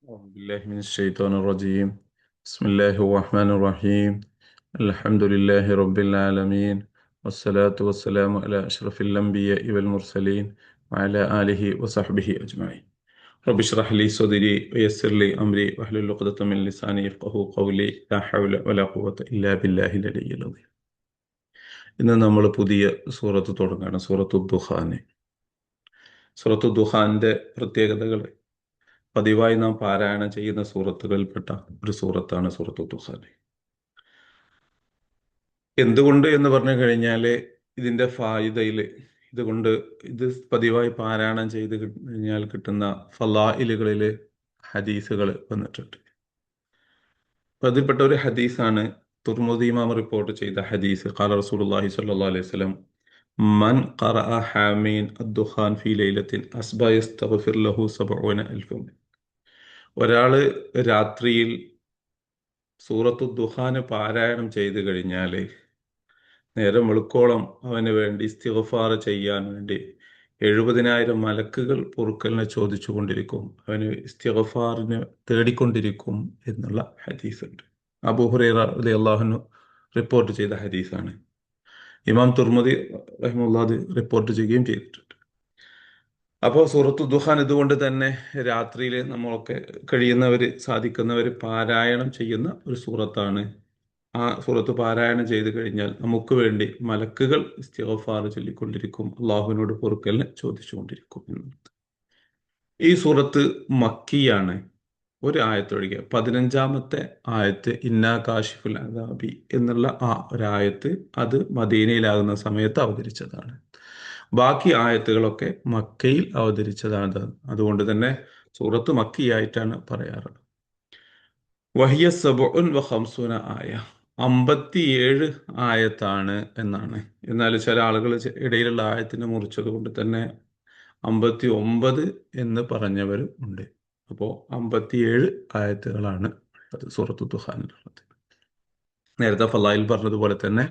أعوذ بالله من الشيطان الرجيم. بسم الله الرحمن الرحيم. الحمد لله رب العالمين، والصلاة والسلام على أشرف الأنبياء والمرسلين وعلى آله وصحبه أجمعين. رب اشرح لي صدري ويسر لي أمري واحلل عقدة من لساني يفقهوا قولي. لا حول ولا قوة إلا بالله العلي العظيم. ഇന്ന് നമ്മൾ പുതിയ സൂറത്ത് തുടങ്ങുകയാണ്, സൂറത്തു ദുഖാൻ. സൂറത്തു ദുഖാന്റെ പ്രത്യേകതകൾ പതിവായി നാം പാരായണം ചെയ്യുന്ന സൂറത്തുകളിൽപ്പെട്ട ഒരു സൂറത്താണ് സൂറത്തു ദുഖാൻ. എന്തുകൊണ്ട് എന്ന് പറഞ്ഞു കഴിഞ്ഞാൽ ഇതിൻ്റെ ഫായിദയിൽ ഇതുകൊണ്ട് ഇത് പതിവായി പാരായണം ചെയ്ത് കഴിഞ്ഞാൽ കിട്ടുന്ന ഫലായിലുകളിൽ ഹദീസുകൾ വന്നിട്ടുണ്ട്. അപ്പോൾ അതിൽപ്പെട്ട ഒരു ഹദീസാണ് തുർമുദി ഇമാം റിപ്പോർട്ട് ചെയ്ത ഹദീസ്. ഖാല റസൂലുള്ളാഹി സ്വല്ലല്ലാഹു അലൈഹി വസല്ലം മൻ ഖറഅ ഹാമീൻ അദ്ദുഖാൻ ഫീ ലൈലത്തിൻ അസ്ബഹ യസ്തഗ്ഫിർ ലഹു 70,000. ഒരാള് രാത്രിയിൽ സൂറത്തു ദുഖാന് പാരായണം ചെയ്തു കഴിഞ്ഞാൽ നേരം വെളുക്കോളം അവന് വേണ്ടി ഇസ്തിഗ്ഫാർ ചെയ്യാൻ വേണ്ടി 70,000 മലക്കുകൾ പൊറുക്കലിനെ ചോദിച്ചു കൊണ്ടിരിക്കും, അവന് ഇസ്തിഗ്ഫാറിന് തേടിക്കൊണ്ടിരിക്കും എന്നുള്ള ഹദീസുണ്ട്. അബൂ ഹുറൈറ റളിയല്ലാഹു അൻഹു റിപ്പോർട്ട് ചെയ്ത ഹദീസാണ്. ഇമാം തുർമുദി റഹിമഹുല്ലാഹ് റിപ്പോർട്ട് ചെയ്യുകയും ചെയ്തിട്ടുണ്ട്. അപ്പോൾ സൂറത്തു ദുഖാൻ ഇതുകൊണ്ട് തന്നെ രാത്രിയിൽ നമ്മളൊക്കെ കഴിയുന്നവർ സാധിക്കുന്നവർ പാരായണം ചെയ്യുന്ന ഒരു സൂറത്താണ്. ആ സൂറത്ത് പാരായണം ചെയ്തു കഴിഞ്ഞാൽ നമുക്ക് വേണ്ടി മലക്കുകൾ ഇസ്തിഗ്ഫാർ ചൊല്ലിക്കൊണ്ടിരിക്കും, അള്ളാഹുവിനോട് പൊറുക്കലിനെ ചോദിച്ചുകൊണ്ടിരിക്കും എന്നുള്ളത്. ഈ സൂറത്ത് മക്കിയാണ്. ഒരു ആയത്തൊഴികെ 15-ാമത്തെ ആയത്ത് ഇന്നാ കാശിഫുൽ അദാബി എന്നുള്ള ആ ഒരായത്ത് അത് മദീനയിലാകുന്ന സമയത്ത് അവതരിച്ചതാണ്. ബാക്കി ആയത്തുകളൊക്കെ മക്കയിൽ അവതരിച്ചതാണ്. അതുകൊണ്ട് തന്നെ സൂറത്ത് മക്കിയായിട്ടാണ് പറയാറുള്ളത്. വഹിയ സബഉൻ വ ഖംസൂന ആയ, 57 ആയത്താണ് എന്നാണ്. എന്നാൽ ചില ആളുകൾ ഇടയിലുള്ള ആയത്തിനെ മുറിച്ചത് കൊണ്ട് തന്നെ 59 എന്ന് പറഞ്ഞവരും ഉണ്ട്. അപ്പോൾ 57 ആയത്തുകളാണ് അത് സൂറത്തു ദുഖാനിലുള്ളത്. നേരത്തെ ഫലായിൽ പറഞ്ഞതുപോലെ തന്നെ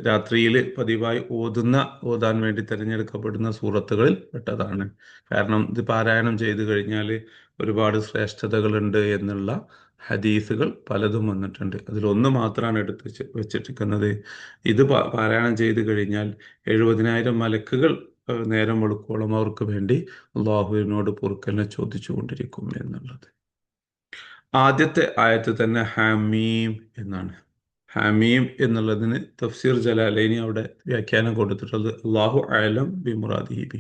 രാത്രിയിൽ പതിവായി ഓതാൻ വേണ്ടി തിരഞ്ഞെടുക്കപ്പെടുന്ന സൂറത്തുകളിൽ പെട്ടതാണ്. കാരണം ഇത് പാരായണം ചെയ്തു കഴിഞ്ഞാൽ ഒരുപാട് ശ്രേഷ്ഠതകളുണ്ട് എന്നുള്ള ഹദീസുകൾ പലതും വന്നിട്ടുണ്ട്. അതിലൊന്ന് മാത്രമാണ് എടുത്ത് വെച്ചിരിക്കുന്നത്. ഇത് പാരായണം ചെയ്തു കഴിഞ്ഞാൽ 70,000 മലക്കുകൾ നേരം വെളുക്കോളം അവർക്ക് വേണ്ടി അള്ളാഹുവിനോട് പൊറുക്കലിനെ ചോദിച്ചു കൊണ്ടിരിക്കും എന്നുള്ളത്. ആദ്യത്തെ ആയത്ത് തന്നെ ഹാമീം എന്നാണ്. ഹാമീം എന്നുള്ളതിന് തഫ്സീർ ജലാലൈനി അവിടെ വ്യാഖ്യാനം കൊടുത്തിട്ടുള്ളത് അള്ളാഹു അഅലം ബി മുറാദിഹി ബി.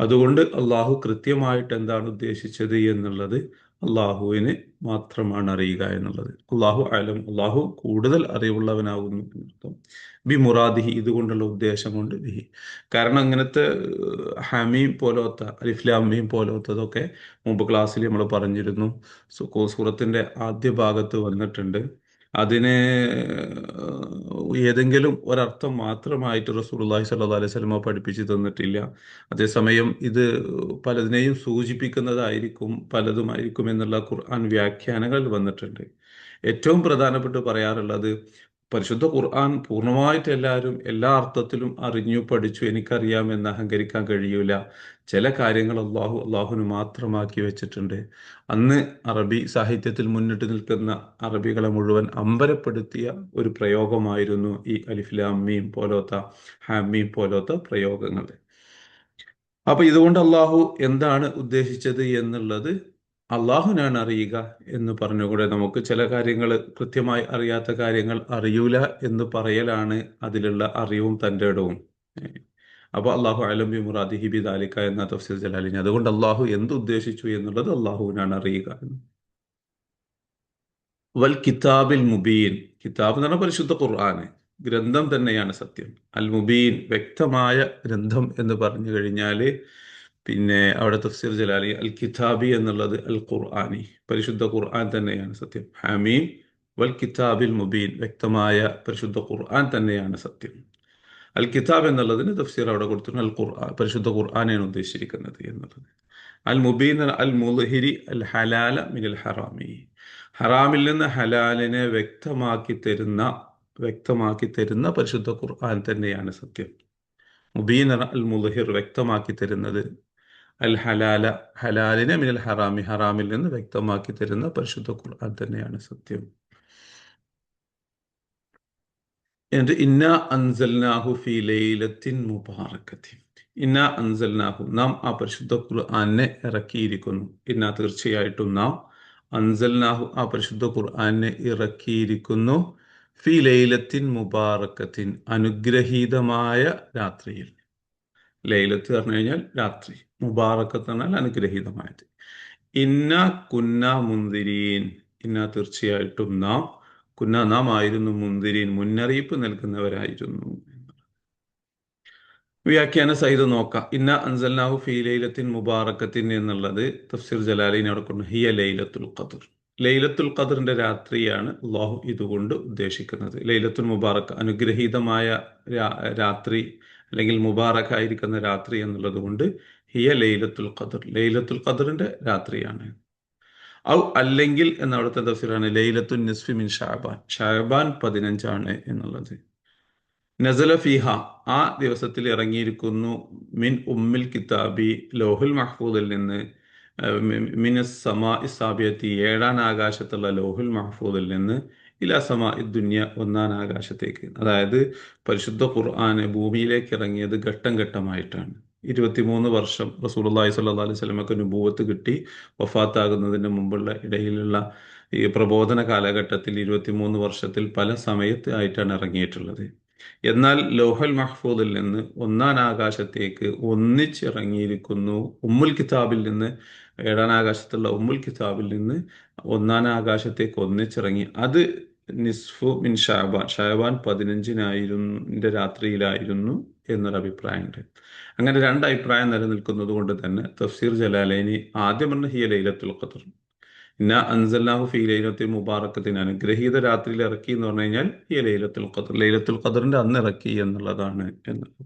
അതുകൊണ്ട് അള്ളാഹു കൃത്യമായിട്ട് എന്താണ് ഉദ്ദേശിച്ചത് എന്നുള്ളത് അള്ളാഹുവിന് മാത്രമാണ് അറിയുക എന്നുള്ളത്. അള്ളാഹു അഅലം, അള്ളാഹു കൂടുതൽ അറിവുള്ളവനാകുന്നു എന്നർത്ഥം. ബി മുറാദിഹി, ഇതുകൊണ്ടുള്ള ഉദ്ദേശം കൊണ്ട് ബിഹി. കാരണം ഇങ്ങനത്തെ ഹമീം പോലത്തെ അലിഫ്ലാമീം പോലത്തതൊക്കെ മുമ്പ് ക്ലാസ്സിൽ നമ്മൾ പറഞ്ഞിരുന്നു. സൂറത്തിന്റെ ആദ്യ ഭാഗത്ത് വന്നിട്ടുണ്ട്. അതിന് ഏതെങ്കിലും ഒരർത്ഥം മാത്രമായിട്ട് റസൂലുള്ളാഹി സ്വല്ലല്ലാഹു അലൈഹി വസല്ലം പഠിപ്പിച്ചു തന്നിട്ടില്ല. അതേസമയം ഇത് പലതിനെയും സൂചിപ്പിക്കുന്നതായിരിക്കും, പലതുമായിരിക്കും എന്നുള്ള ഖുർആൻ വ്യാഖ്യാനങ്ങൾ വന്നിട്ടുണ്ട്. ഏറ്റവും പ്രധാനപ്പെട്ട് പറയാറുള്ളത് പരിശുദ്ധ ഖുർആൻ പൂർണ്ണമായിട്ട് എല്ലാവരും എല്ലാ അർത്ഥത്തിലും അറിഞ്ഞു പഠിച്ചു എനിക്കറിയാമെന്ന് അഹങ്കരിക്കാൻ കഴിയൂല. ചില കാര്യങ്ങൾ അള്ളാഹുവിന് മാത്രമാക്കി വെച്ചിട്ടുണ്ട്. അന്ന് അറബി സാഹിത്യത്തിൽ മുന്നിട്ട് നിൽക്കുന്ന അറബികളെ മുഴുവൻ അമ്പരപ്പെടുത്തിയ ഒരു പ്രയോഗമായിരുന്നു ഈ അലിഫ് ലാം മീം പോലത്തെ ഹാമീം പോലത്തെ പ്രയോഗങ്ങൾ. അപ്പൊ ഇതുകൊണ്ട് അള്ളാഹു എന്താണ് ഉദ്ദേശിച്ചത് എന്നുള്ളത് അള്ളാഹുവിനാണ് അറിയുക എന്ന് പറഞ്ഞുകൂടെ. നമുക്ക് ചില കാര്യങ്ങൾ കൃത്യമായി അറിയാത്ത കാര്യങ്ങൾ അറിയൂല എന്ന് പറയലാണ് അതിലുള്ള അറിവും തൻ്റെ ഇടവും. അപ്പൊ അള്ളാഹു അഅലം ബി മുറാദിഹി ബി ദാലിക എന്ന തഫ്സീർ ജലാലിനി. അതുകൊണ്ട് അള്ളാഹു എന്ത് ഉദ്ദേശിച്ചു എന്നുള്ളത് അള്ളാഹുവിനാണ് അറിയുക. വൽ കിതാബിൽ മുബീൻ, കിതാബ് എന്ന് പറഞ്ഞാൽ പരിശുദ്ധ ഖുർആന്, ഗ്രന്ഥം തന്നെയാണ് സത്യം. അൽ മുബീൻ, വ്യക്തമായ ഗ്രന്ഥം എന്ന് പറഞ്ഞു കഴിഞ്ഞാൽ പിന്നെ അവിടെ തഫ്സീർ ജലാലി അൽ കിതാബി എന്നുള്ളത് അൽ ഖുർആനി, പരിശുദ്ധ ഖുർആൻ തന്നെയാണ് സത്യം. ഹമീം വൽ കിതാബിൽ മുബീൻ, വ്യക്തമായ പരിശുദ്ധ ഖുർആൻ തന്നെയാണ് സത്യം. അൽ കിതാബ് എന്നുള്ളതിന് തഫ്സീർ അവിടെ കൊടുത്തിട്ടുണ്ട് അൽ ഖുർആൻ, പരിശുദ്ധ ഖുർആനെയാണ് ഉദ്ദേശിച്ചിരിക്കുന്നത് എന്നുള്ളത്. അൽ മുബീൻ അൽ മുൽഹിരി അൽ ഹലാല മിനൽ ഹറാമി, ഹറാമിൽ നിന്ന് ഹലാലിനെ വ്യക്തമാക്കി തരുന്ന പരിശുദ്ധ ഖുർആൻ തന്നെയാണ് സത്യം. മുബീൻ അൽ മുൽഹിർ, വ്യക്തമാക്കി തരുന്നത്. അൽ ഹലാല, ഹലാലിനെ മിനൽ ഹറാമി, ഹറാമിൽ നിന്ന് വ്യക്തമാക്കി തരുന്ന പരിശുദ്ധ ഖുർആൻ തന്നെയാണ് സത്യം. എന്നിട്ട് ഇന്ന അൻസൽനാഹു ഫീ ലൈലത്തിൻ മുബാറക്കത്തിൻ. ഇന്ന അൻസൽനാഹു, നാം ആ പരിശുദ്ധ ഖുർആനെ ഇറക്കിയിരിക്കുന്നു. ഇന്ന തീർച്ചയായിട്ടും നാം അൻസൽനാഹു ആ പരിശുദ്ധ ഖുർആനെ ഇറക്കിയിരിക്കുന്നു ഫീ ലൈലത്തിൻ മുബാറക്കത്തിൻ അനുഗ്രഹീതമായ രാത്രിയിൽ. ലൈലത്ത് പറഞ്ഞു കഴിഞ്ഞാൽ രാത്രി, മുബാറക്കത്ത് പറഞ്ഞാൽ അനുഗ്രഹീതമായത്. ഇന്ന കുന്ന മുന്തിരീൻ, ഇന്ന തീർച്ചയായിട്ടും നാം, കുന്ന നാം ആയിരുന്നു, മുന്തിരീൻ മുന്നറിയിപ്പ് നൽകുന്നവരായിരുന്നു. വ്യാഖ്യാന സഹിതം നോക്കാം. ഇന്ന അൻസൽനാഹു ഫീ ലൈലത്തിൻ മുബാറക്കത്തിൻ എന്നുള്ളത് തഫ്സീർ ജലാലീൻ അവിടെ കൊണ്ട് ഹിയ ലൈലത്തുൽ ഖദർ, ലൈലത്തുൽ ഖദറിന്റെ രാത്രിയാണ് അള്ളാഹു ഇതുകൊണ്ട് ഉദ്ദേശിക്കുന്നത്. ലൈലത്തുൽ മുബാറക്ക് അനുഗ്രഹീതമായ രാത്രി, അല്ലെങ്കിൽ മുബാറക്ക് ആയിരിക്കുന്ന രാത്രി എന്നുള്ളത് കൊണ്ട് ഹിയ ലൈലത്തുൽ ഖദർ, ലൈലത്തുൽ ഖദറിന്റെ രാത്രിയാണ്. ഔ അല്ലെങ്കിൽ എന്ന അവിടുത്തെ തഫ്സീറാണ് ലൈലത്തുൻ നിസ്ഫി മിൻ ഷഅബാൻ, ഷഅബാൻ 15 എന്നുള്ളത്. നസല ഫീഹ, ആ ദിവസത്തിൽ ഇറങ്ങിയിരിക്കുന്നു, മിൻ ഉമ്മിൽ കിതാബി, ലൗഹുൽ മഹ്ഫൂദിൽ നിന്ന്, മിനസ് സമാ ഇസാബിയത്തി, 7ാം ആകാശത്തുള്ള ലൗഹുൽ മഹ്ഫൂദിൽ നിന്ന്, ഇലാ സമാ ദുന്യ, 1ാം ആകാശത്തേക്ക്. അതായത് പരിശുദ്ധ ഖുർആന് ഭൂമിയിലേക്ക് ഇറങ്ങിയത് ഘട്ടം ഘട്ടമായിട്ടാണ്. 23 വർഷം റസൂലുള്ളാഹി സ്വല്ലല്ലാഹു അലൈഹി വസല്ലമക്ക് നുബുവത്ത് കിട്ടി വഫാത്താകുന്നതിന് മുമ്പുള്ള ഇടയിലുള്ള ഈ പ്രബോധന കാലഘട്ടത്തിൽ 23 വർഷത്തിൽ പല സമയത്ത് ആയിട്ടാണ് ഇറങ്ങിയിട്ടുള്ളത്. എന്നാൽ ലൗഹൽ മഹ്ഫൂദിൽ നിന്ന് 1ാം ആകാശത്തേക്ക് ഒന്നിച്ചിറങ്ങിയിരിക്കുന്നു. ഉമ്മുൽ കിതാബിൽ നിന്ന്, 7ാം ആകാശത്തുള്ള ഉമ്മുൽ കിതാബിൽ നിന്ന് 1ാം ആകാശത്തേക്ക് ഒന്നിച്ചിറങ്ങി. അത് നിസ്ഫു മിൻ ഷഅബാൻ, ഷഅബാൻ 15 രാത്രിയിലായിരുന്നു എന്നൊരു അഭിപ്രായമുണ്ട്. അങ്ങനെ 2 അഭിപ്രായം നിലനിൽക്കുന്നത് കൊണ്ട് തന്നെ തഫ്സീർ ജലാലൈനി ആദ്യം പറഞ്ഞ ഹിയ ലൈലത്തുൽ ഖദർ, ഇന്ന അൻസൽനാഹു ഫീ ലൈലത്തിൽ മുബാറക്കത്തിന് അനുഗ്രഹീത രാത്രിയിൽ ഇറക്കി എന്ന് പറഞ്ഞു കഴിഞ്ഞാൽ ഹിയ ലൈലത്തുൽ ഖദർ, ലൈലത്തുൽ ഖദറിന്റെ അന്ന് ഇറക്കി എന്നുള്ളതാണ് എന്നുള്ളത്.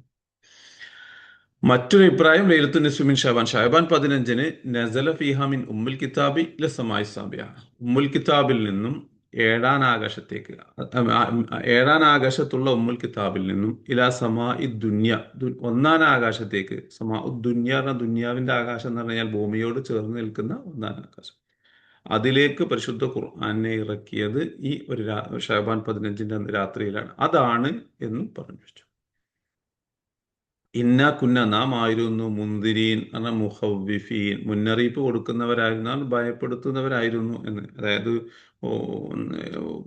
മറ്റൊരു അഭിപ്രായം ലൈലത്തുൽ നിസ്ഫി മിൻ ഷഅബാൻ, ഷഅബാൻ 15 നസല ഫീഹ മിൻ ഉമ്മുൽ കിതാബി ഇല സമാഇ സാബിയ, ഉമ്മുൽ കിതാബിൽ നിന്നും 7ാം ആകാശത്തേക്ക്, 7ാം ആകാശത്തുള്ള ഉമ്മുൽ കിതാബിൽ നിന്നും ഇലാ സമാ ദുന്യ, 1ാം ആകാശത്തേക്ക്. സമാ ദുന്യ എന്ന ദുന്യാവിന്റെ ആകാശം എന്ന് പറഞ്ഞാൽ ഭൂമിയോട് ചേർന്ന് നിൽക്കുന്ന 1ാം ആകാശം, അതിലേക്ക് പരിശുദ്ധ ഖുർആനെ ഇറക്കിയത് ഈ ഒരു ഷഅബാൻ 15 രാത്രിയിലാണ്. അതാണ് എന്നും പറഞ്ഞു വെച്ചു. ഇന്ന കുന്ന നാം ആയിരുന്നു, മുന്തിരീൻ എന്ന മുഖവ്വിഫീൻ മുന്നറിയിപ്പ് കൊടുക്കുന്നവരായിരുന്നാൽ ഭയപ്പെടുത്തുന്നവരായിരുന്നു എന്ന്. അതായത്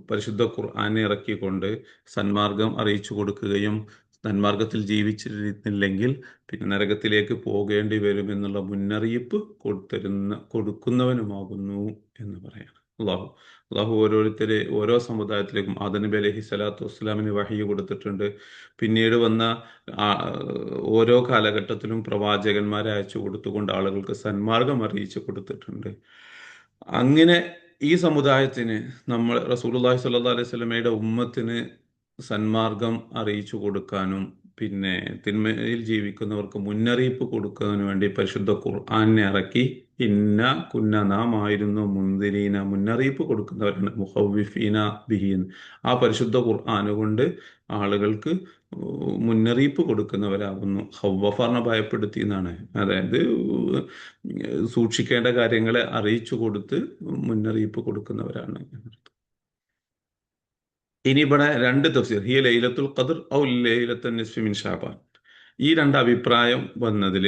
പരിശുദ്ധ ഖുർആനെ ഇറക്കിക്കൊണ്ട് സന്മാർഗം അറിയിച്ചു കൊടുക്കുകയും സന്മാർഗത്തിൽ ജീവിച്ചിരുന്നില്ലെങ്കിൽ പിന്നെ നരകത്തിലേക്ക് പോകേണ്ടി വരുമെന്നുള്ള മുന്നറിയിപ്പ് കൊടുക്കുന്നവനുമാകുന്നു എന്ന് പറയാം. അള്ളാഹു ഓരോരുത്തരെ ഓരോ സമുദായത്തിലേക്കും ആദം നബി അലൈഹി സ്വലാത്തു വസ്സലാമിന് വഹ്യ് കൊടുത്തിട്ടുണ്ട്. പിന്നീട് വന്ന ഓരോ കാലഘട്ടത്തിലും പ്രവാചകന്മാരെ അയച്ചു കൊടുത്തുകൊണ്ട് ആളുകൾക്ക് സന്മാർഗം അറിയിച്ചു കൊടുത്തിട്ടുണ്ട്. അങ്ങനെ ഈ സമുദായത്തിന്, നമ്മൾ റസൂലുള്ളാഹി സ്വല്ലല്ലാഹു അലൈഹി വസല്ലമയുടെ ഉമ്മത്തിന് സന്മാർഗം അറിയിച്ചു കൊടുക്കാനും പിന്നെ തിന്മയിൽ ജീവിക്കുന്നവർക്ക് മുന്നറിയിപ്പ് കൊടുക്കുന്നതിന് വേണ്ടി പരിശുദ്ധ ഖുർആനെ ഇറക്കി. ഇന്ന കുന്ന നാം ആയിരുന്നു, മുന്തിരീന മുന്നറിയിപ്പ് കൊടുക്കുന്നവരാണ്, മുഖവ്വിഫീന ബിഹീൻ ആ പരിശുദ്ധ ഖുർആന് കൊണ്ട് ആളുകൾക്ക് മുന്നറിയിപ്പ് കൊടുക്കുന്നവരാകുന്നു. ഖവ്വഫറിനെ ഭയപ്പെടുത്തി എന്നാണ്, അതായത് സൂക്ഷിക്കേണ്ട കാര്യങ്ങളെ അറിയിച്ചു കൊടുത്ത് മുന്നറിയിപ്പ് കൊടുക്കുന്നവരാണ്. ഇനി ഇവിടെ 2 തഫ്സീർ, ഹിയ ലൈലത്തുൽ ഖദർ ഔ ലൈലത്തുൻ നിസ്ഫി മിൻ ഷഅബാൻ, ഈ 2 അഭിപ്രായം വന്നതിൽ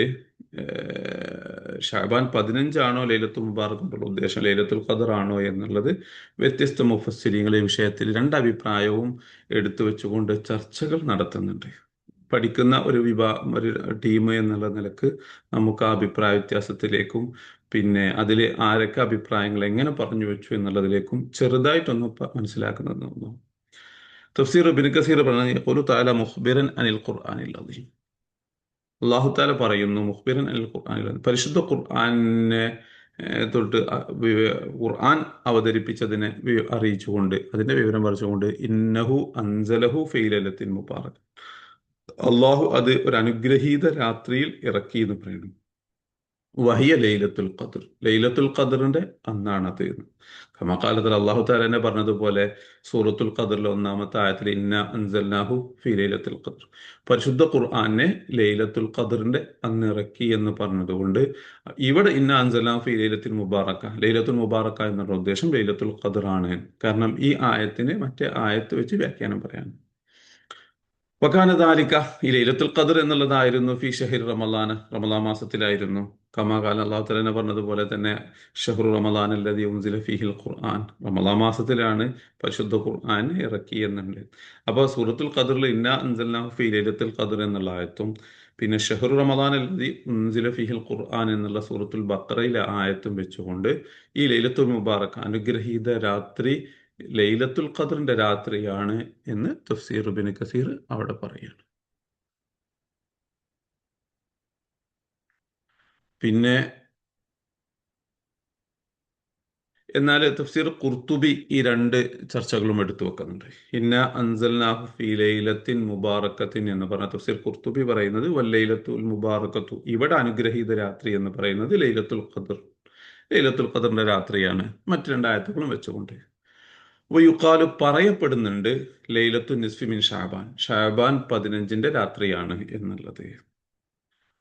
ഷഅബാൻ 15 ആണോ ലൈലത്തുൽ മുബാറക്ക് എന്നുള്ള ഉദ്ദേശം ലൈലത്തുൽ ഖദർ ആണോ എന്നുള്ളത് വ്യത്യസ്ത മുഫസ്സിരീങ്ങൾ ഈ വിഷയത്തിൽ 2 അഭിപ്രായവും എടുത്തു വെച്ചുകൊണ്ട് ചർച്ചകൾ നടത്തുന്നുണ്ട്. പഠിക്കുന്ന ഒരു ടീം എന്നുള്ള നിലക്ക് നമുക്ക് ആ അഭിപ്രായ വ്യത്യാസത്തിലേക്കും പിന്നെ അതിൽ ആരൊക്കെ അഭിപ്രായങ്ങൾ എങ്ങനെ പറഞ്ഞു വെച്ചു എന്നുള്ളതിലേക്കും ചെറുതായിട്ടൊന്ന് മനസ്സിലാക്കുന്നത്. തഫ്സീർ ഇബ്നു കസീർ പറഞ്ഞു, ഖുലു തആല മുഖ്ബിറൻ അനിൽ ഖുർആനിൽ അദീം, അല്ലാഹു തആല പറയുന്നു മുഖ്ബിറൻ അനിൽ ഖുർആനിൽ, പരിശുദ്ധ ഖുർആനെ തൊട്ട് ഖുർആൻ അവതരിപ്പിച്ചതിനെ അറിയിച്ചുകൊണ്ട് അതിന്റെ വിവരം പറിച്ചുകൊണ്ട്, ഇന്നഹു അൻസലഹു ഫീ ലൈലത്തിൻ മുബാറക, അള്ളാഹു അത് ഒരു അനുഗ്രഹീത രാത്രിയിൽ ഇറക്കി എന്ന് പറയുന്നു. വഹിയ ലൈലത്തുൽ ഖദർ, ലൈലത്തുൽ ഖദറിന്റെ അന്നാണത് എന്ന്. കമാകാലത്തിൽ അള്ളാഹു താല തന്നെ പറഞ്ഞതുപോലെ സൂറത്തുൽ ഖദറിലെ ഒന്നാമത്തെ ആയത്തിൽ ഇന്ന അൻസൽനാഹു ഫി ലൈലത്തുൽ ഖദർ, പരിശുദ്ധ ഖുർആനെ ലൈലത്തുൽ ഖദറിന്റെ അന്ന് ഇറക്കി എന്ന് പറഞ്ഞതുകൊണ്ട് ഇവിടെ ഇന്ന അൻസൽനാഹു ഫി ലൈലത്തുൽ മുബാറക്ക, ലൈലത്തുൽ മുബാറക്ക എന്നുള്ള ഉദ്ദേശം ലൈലത്തുൽ ഖദർ ആണ്. കാരണം ഈ ആയത്തിന് മറ്റേ ആയത്ത് വെച്ച് വ്യാഖ്യാനം പറയാൻ. വകാന ദാലിക, ഈ ലൈലത്തുൽ ഖദർ എന്നുള്ളതായിരുന്നു ഫി ഷഹ്രി റമളാൻ, റമളാൻ മാസത്തിലായിരുന്നു. കമാകാല അള്ളാഹു തആല തന്നെ പറഞ്ഞതുപോലെ തന്നെ ഷഹ്റു റമളാൻ അല്ലദീ ഉൻസില ഫീഹിൽ ഖുർആൻ, റമളാൻ മാസത്തിലാണ് പരിശുദ്ധ ഖുർആൻ ഇറക്കി എന്നുണ്ട്. അപ്പോൾ സൂറത്തുൽ ഖദറിൽ ഇന്ന അൻസൽനാഹു ഫീ ലൈലത്തുൽ ഖദർ എന്നുള്ള ആയത്തും പിന്നെ ഷഹ്റു റമളാൻ അല്ലദീ ഉൻസില ഫീഹിൽ ഖുർആൻ എന്നുള്ള സൂറത്തുൽ ബഖറയിലെ ആയത്തും വെച്ചുകൊണ്ട് ഈ ലൈലത്തുൽ മുബാറക, അനുഗ്രഹീത രാത്രി ലൈലത്തുൽ ഖദറിന്റെ രാത്രിയാണ് എന്ന് തഫ്സീർ ഇബ്നു കസീർ അവിടെ പറയുന്നു. പിന്നെ എന്നാൽ തഫ്സീർ ഖുർത്തുബി ഈ രണ്ട് ചർച്ചകളും എടുത്തു വെക്കുന്നുണ്ട്. ഇന്ന അൻസൽനാഹു ഫീ ലൈലത്തിൻ മുബാറക്കത്തിൻ എന്ന് പറഞ്ഞ തഫ്സീർ ഖുർത്തുബി പറയുന്നത് വല്ലൈലത്തുൽ മുബാറക്കത്തു, ഇവിടെ അനുഗ്രഹീത രാത്രി എന്ന് പറയുന്നത് ലൈലത്തുൽ ഖദർ, ലൈലത്തുൽ ഖദറിന്റെ രാത്രിയാണ് മറ്റു രണ്ടായത്തുകളും വെച്ചുകൊണ്ട്. വയുക്കാലു, പറയപ്പെടുന്നുണ്ട് ലൈലത്തു നിസ്ഫി മിൻ ഷാബാൻ, ഷാബാൻ 15-ന്റെ രാത്രിയാണ് എന്നുള്ളത്.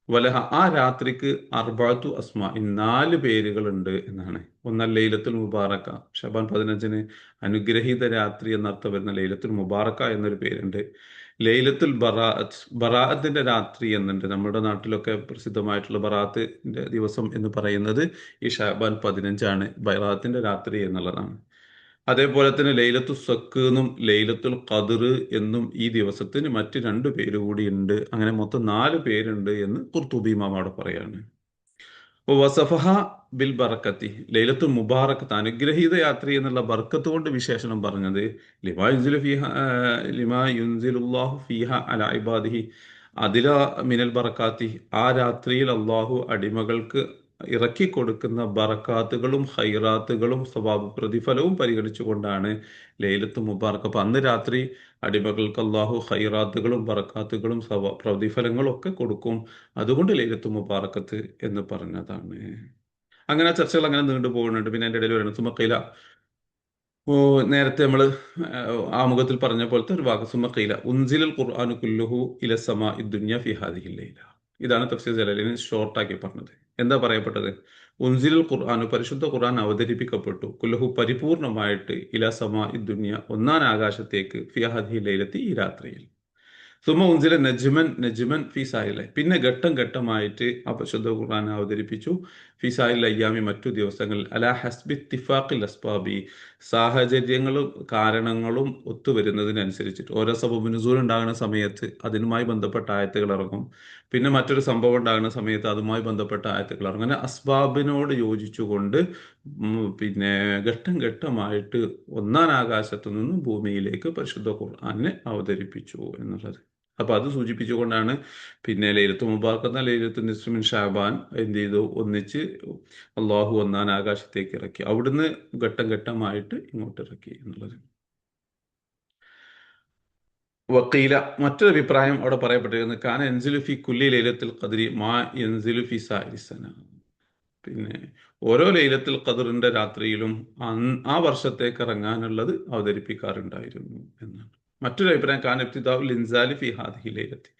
വലഹ, ആ രാത്രിക്ക് അർബഅത്തു അസ്മാ, 4 പേരുകളുണ്ട് എന്നാണ്. ഒന്ന് ലൈലത്തുൽ മുബാറക്ക, ഷാബാൻ 15-ന് അനുഗ്രഹീത രാത്രി എന്നർത്ഥം വരുന്ന ലൈലത്തുൽ മുബാറക്ക എന്നൊരു പേരുണ്ട്. ലൈലത്തുൽ ബറാഅത്ത്, ബറാഅത്തിന്റെ രാത്രി എന്നുണ്ട്. നമ്മുടെ നാട്ടിലൊക്കെ പ്രസിദ്ധമായിട്ടുള്ള ബറാഅത്തിന്റെ ദിവസം എന്ന് പറയുന്നത് ഈ ഷാബാൻ 15 ബറാഅത്തിന്റെ രാത്രി എന്നുള്ളതാണ്. അതേപോലെ തന്നെ ലൈലത്തു സക്ക് എന്നും ലൈലത്തുൽ ഖദർ എന്നും ഈ ദിവസത്തിന് മറ്റ് 2 പേര് കൂടിയുണ്ട്. അങ്ങനെ മൊത്തം 4 പേരുണ്ട് എന്ന് ഖുർത്തുബി ഇമാം അവിടെ പറയാണ്. വസഫഹ ബിൽ ബറക്കത്തി, ലൈലത്തുൽ മുബാറക്കത്ത്, അനുഗ്രഹീത യാത്രി എന്നുള്ള ബർക്കത്ത് കൊണ്ട് വിശേഷണം പറഞ്ഞത് ലിമാ യുൻസിലു ഫീഹ, ലിമാ യുൻസിലുല്ലാഹു ഫീഹ അലാ ഇബാദിഹി അതില മിനൽ ബറക്കാത്തി, ആ രാത്രിയിൽ അള്ളാഹു അടിമകൾക്ക് ഇറക്കി കൊടുക്കുന്ന ബറക്കാത്തുകളും ഹൈറാത്തുകളും സ്വഭാവ പ്രതിഫലവും പരിഗണിച്ചുകൊണ്ടാണ് ലൈലത്ത് മുബാറക്ക്. അപ്പൊ അന്ന് രാത്രി അടിമകൾക്ക് അള്ളാഹു ഹൈറാത്തുകളും ബറക്കാത്തുകളും പ്രതിഫലങ്ങളും ഒക്കെ കൊടുക്കും. അതുകൊണ്ട് ലൈലത്ത് മുബാറക്കത്ത് എന്ന് പറഞ്ഞതാണ്. അങ്ങനെ ചർച്ചകൾ അങ്ങനെ നീണ്ടു പോകുന്നുണ്ട്. പിന്നെ എൻ്റെ ഇടയിൽ വരുന്നത് സുമക്കയില, ഓ, നേരത്തെ നമ്മൾ ആമുഖത്തിൽ പറഞ്ഞ പോലത്തെ ഒരു വാക്ക് സുമക്കയില ഉൻസിലൽ ഖുർആനു കുല്ലുഹു ഇല സമാ ഇദ്ദുനിയ ഫി ഹാദിഹിൽ ലൈല. ഇതാണ് തഫ്സീർ ജലാലിന് ഷോർട്ടാക്കി പറഞ്ഞത്. എന്താ പറയപ്പെട്ടത്? ഉൻസിലുൽ ഖുർആനു, പരിശുദ്ധ ഖുർആൻ അവതരിപ്പിക്കപ്പെട്ടു, കുല്ലഹു പരിപൂർണമായിട്ട് ഇല സമാ ഇദ്ദുനിയ, ഒന്നാം ആകാശത്തേക്ക് ഫി ഹാദിഹിൽ ലൈലത്തി, ഈ രാത്രിയിൽ. സുമ ഉൻസില നജ്മൻ നജ്മൻ ഫിസായിലെ, പിന്നെ ഘട്ടം ഘട്ടമായിട്ട് ആ പരിശുദ്ധ ഖുർആൻ അവതരിപ്പിച്ചു ഫിസായിൽ അയ്യാമി, മറ്റു ദിവസങ്ങളിൽ അലാ ഹസ്ബി ഇത്തിഫാഖിൽ അസ്ബാബി, സാഹചര്യങ്ങളും കാരണങ്ങളും ഒത്തുവരുന്നതിനനുസരിച്ചിട്ട്. ഓരോ സബബ് നുസൂൽ ഉണ്ടാകുന്ന സമയത്ത് അതിനുമായി ബന്ധപ്പെട്ട ആയത്തുകൾ ഇറങ്ങും. പിന്നെ മറ്റൊരു സംഭവം ഉണ്ടാകുന്ന സമയത്ത് അതുമായി ബന്ധപ്പെട്ട ആയത്തുകൾ ഇറങ്ങും. അങ്ങനെ അസ്ബാബിനോട് യോജിച്ചുകൊണ്ട് പിന്നെ ഘട്ടം ഘട്ടമായിട്ട് ഒന്നാം ആകാശത്തു നിന്നും ഭൂമിയിലേക്ക് പരിശുദ്ധ ഖുർആനെ അവതരിപ്പിച്ചു എന്നുള്ളത്. അപ്പൊ അത് സൂചിപ്പിച്ചുകൊണ്ടാണ് പിന്നെ ലൈലത്തുൽ മുബാറക്ക് എന്ന ലൈലത്തുൽ നിസ്ഫി മിൻ ഷാബാൻ എന്ത് ചെയ്തു, ഒന്നിച്ച് അള്ളാഹു ഒന്നാം ആകാശത്തേക്ക് ഇറക്കി, അവിടുന്ന് ഘട്ടം ഘട്ടമായിട്ട് ഇങ്ങോട്ട് ഇറക്കി എന്നുള്ളത്. വക്കീല, മറ്റൊരു അഭിപ്രായം അവിടെ പറയപ്പെട്ടിരിക്കുന്നത് കാന എൻസിലു ഫി കുല്ലി ലൈലത്തുൽ ഖദ്രി മാ എൻസിലു ഫി സായിരി സന, പിന്നെ ഓരോ ലൈലത്തുൽ ഖദറിന്റെ രാത്രിയിലും ആ വർഷത്തേക്ക് ഇറങ്ങാനുള്ളത് അവതരിപ്പിക്കാറുണ്ടായിരുന്നു എന്നാണ്. മറ്റൊരു അഭിപ്രായം കാന ഇബ്തിദാഉൽ ഇൻസാലി ഫി ഹാദിഹി ലൈലത്തി,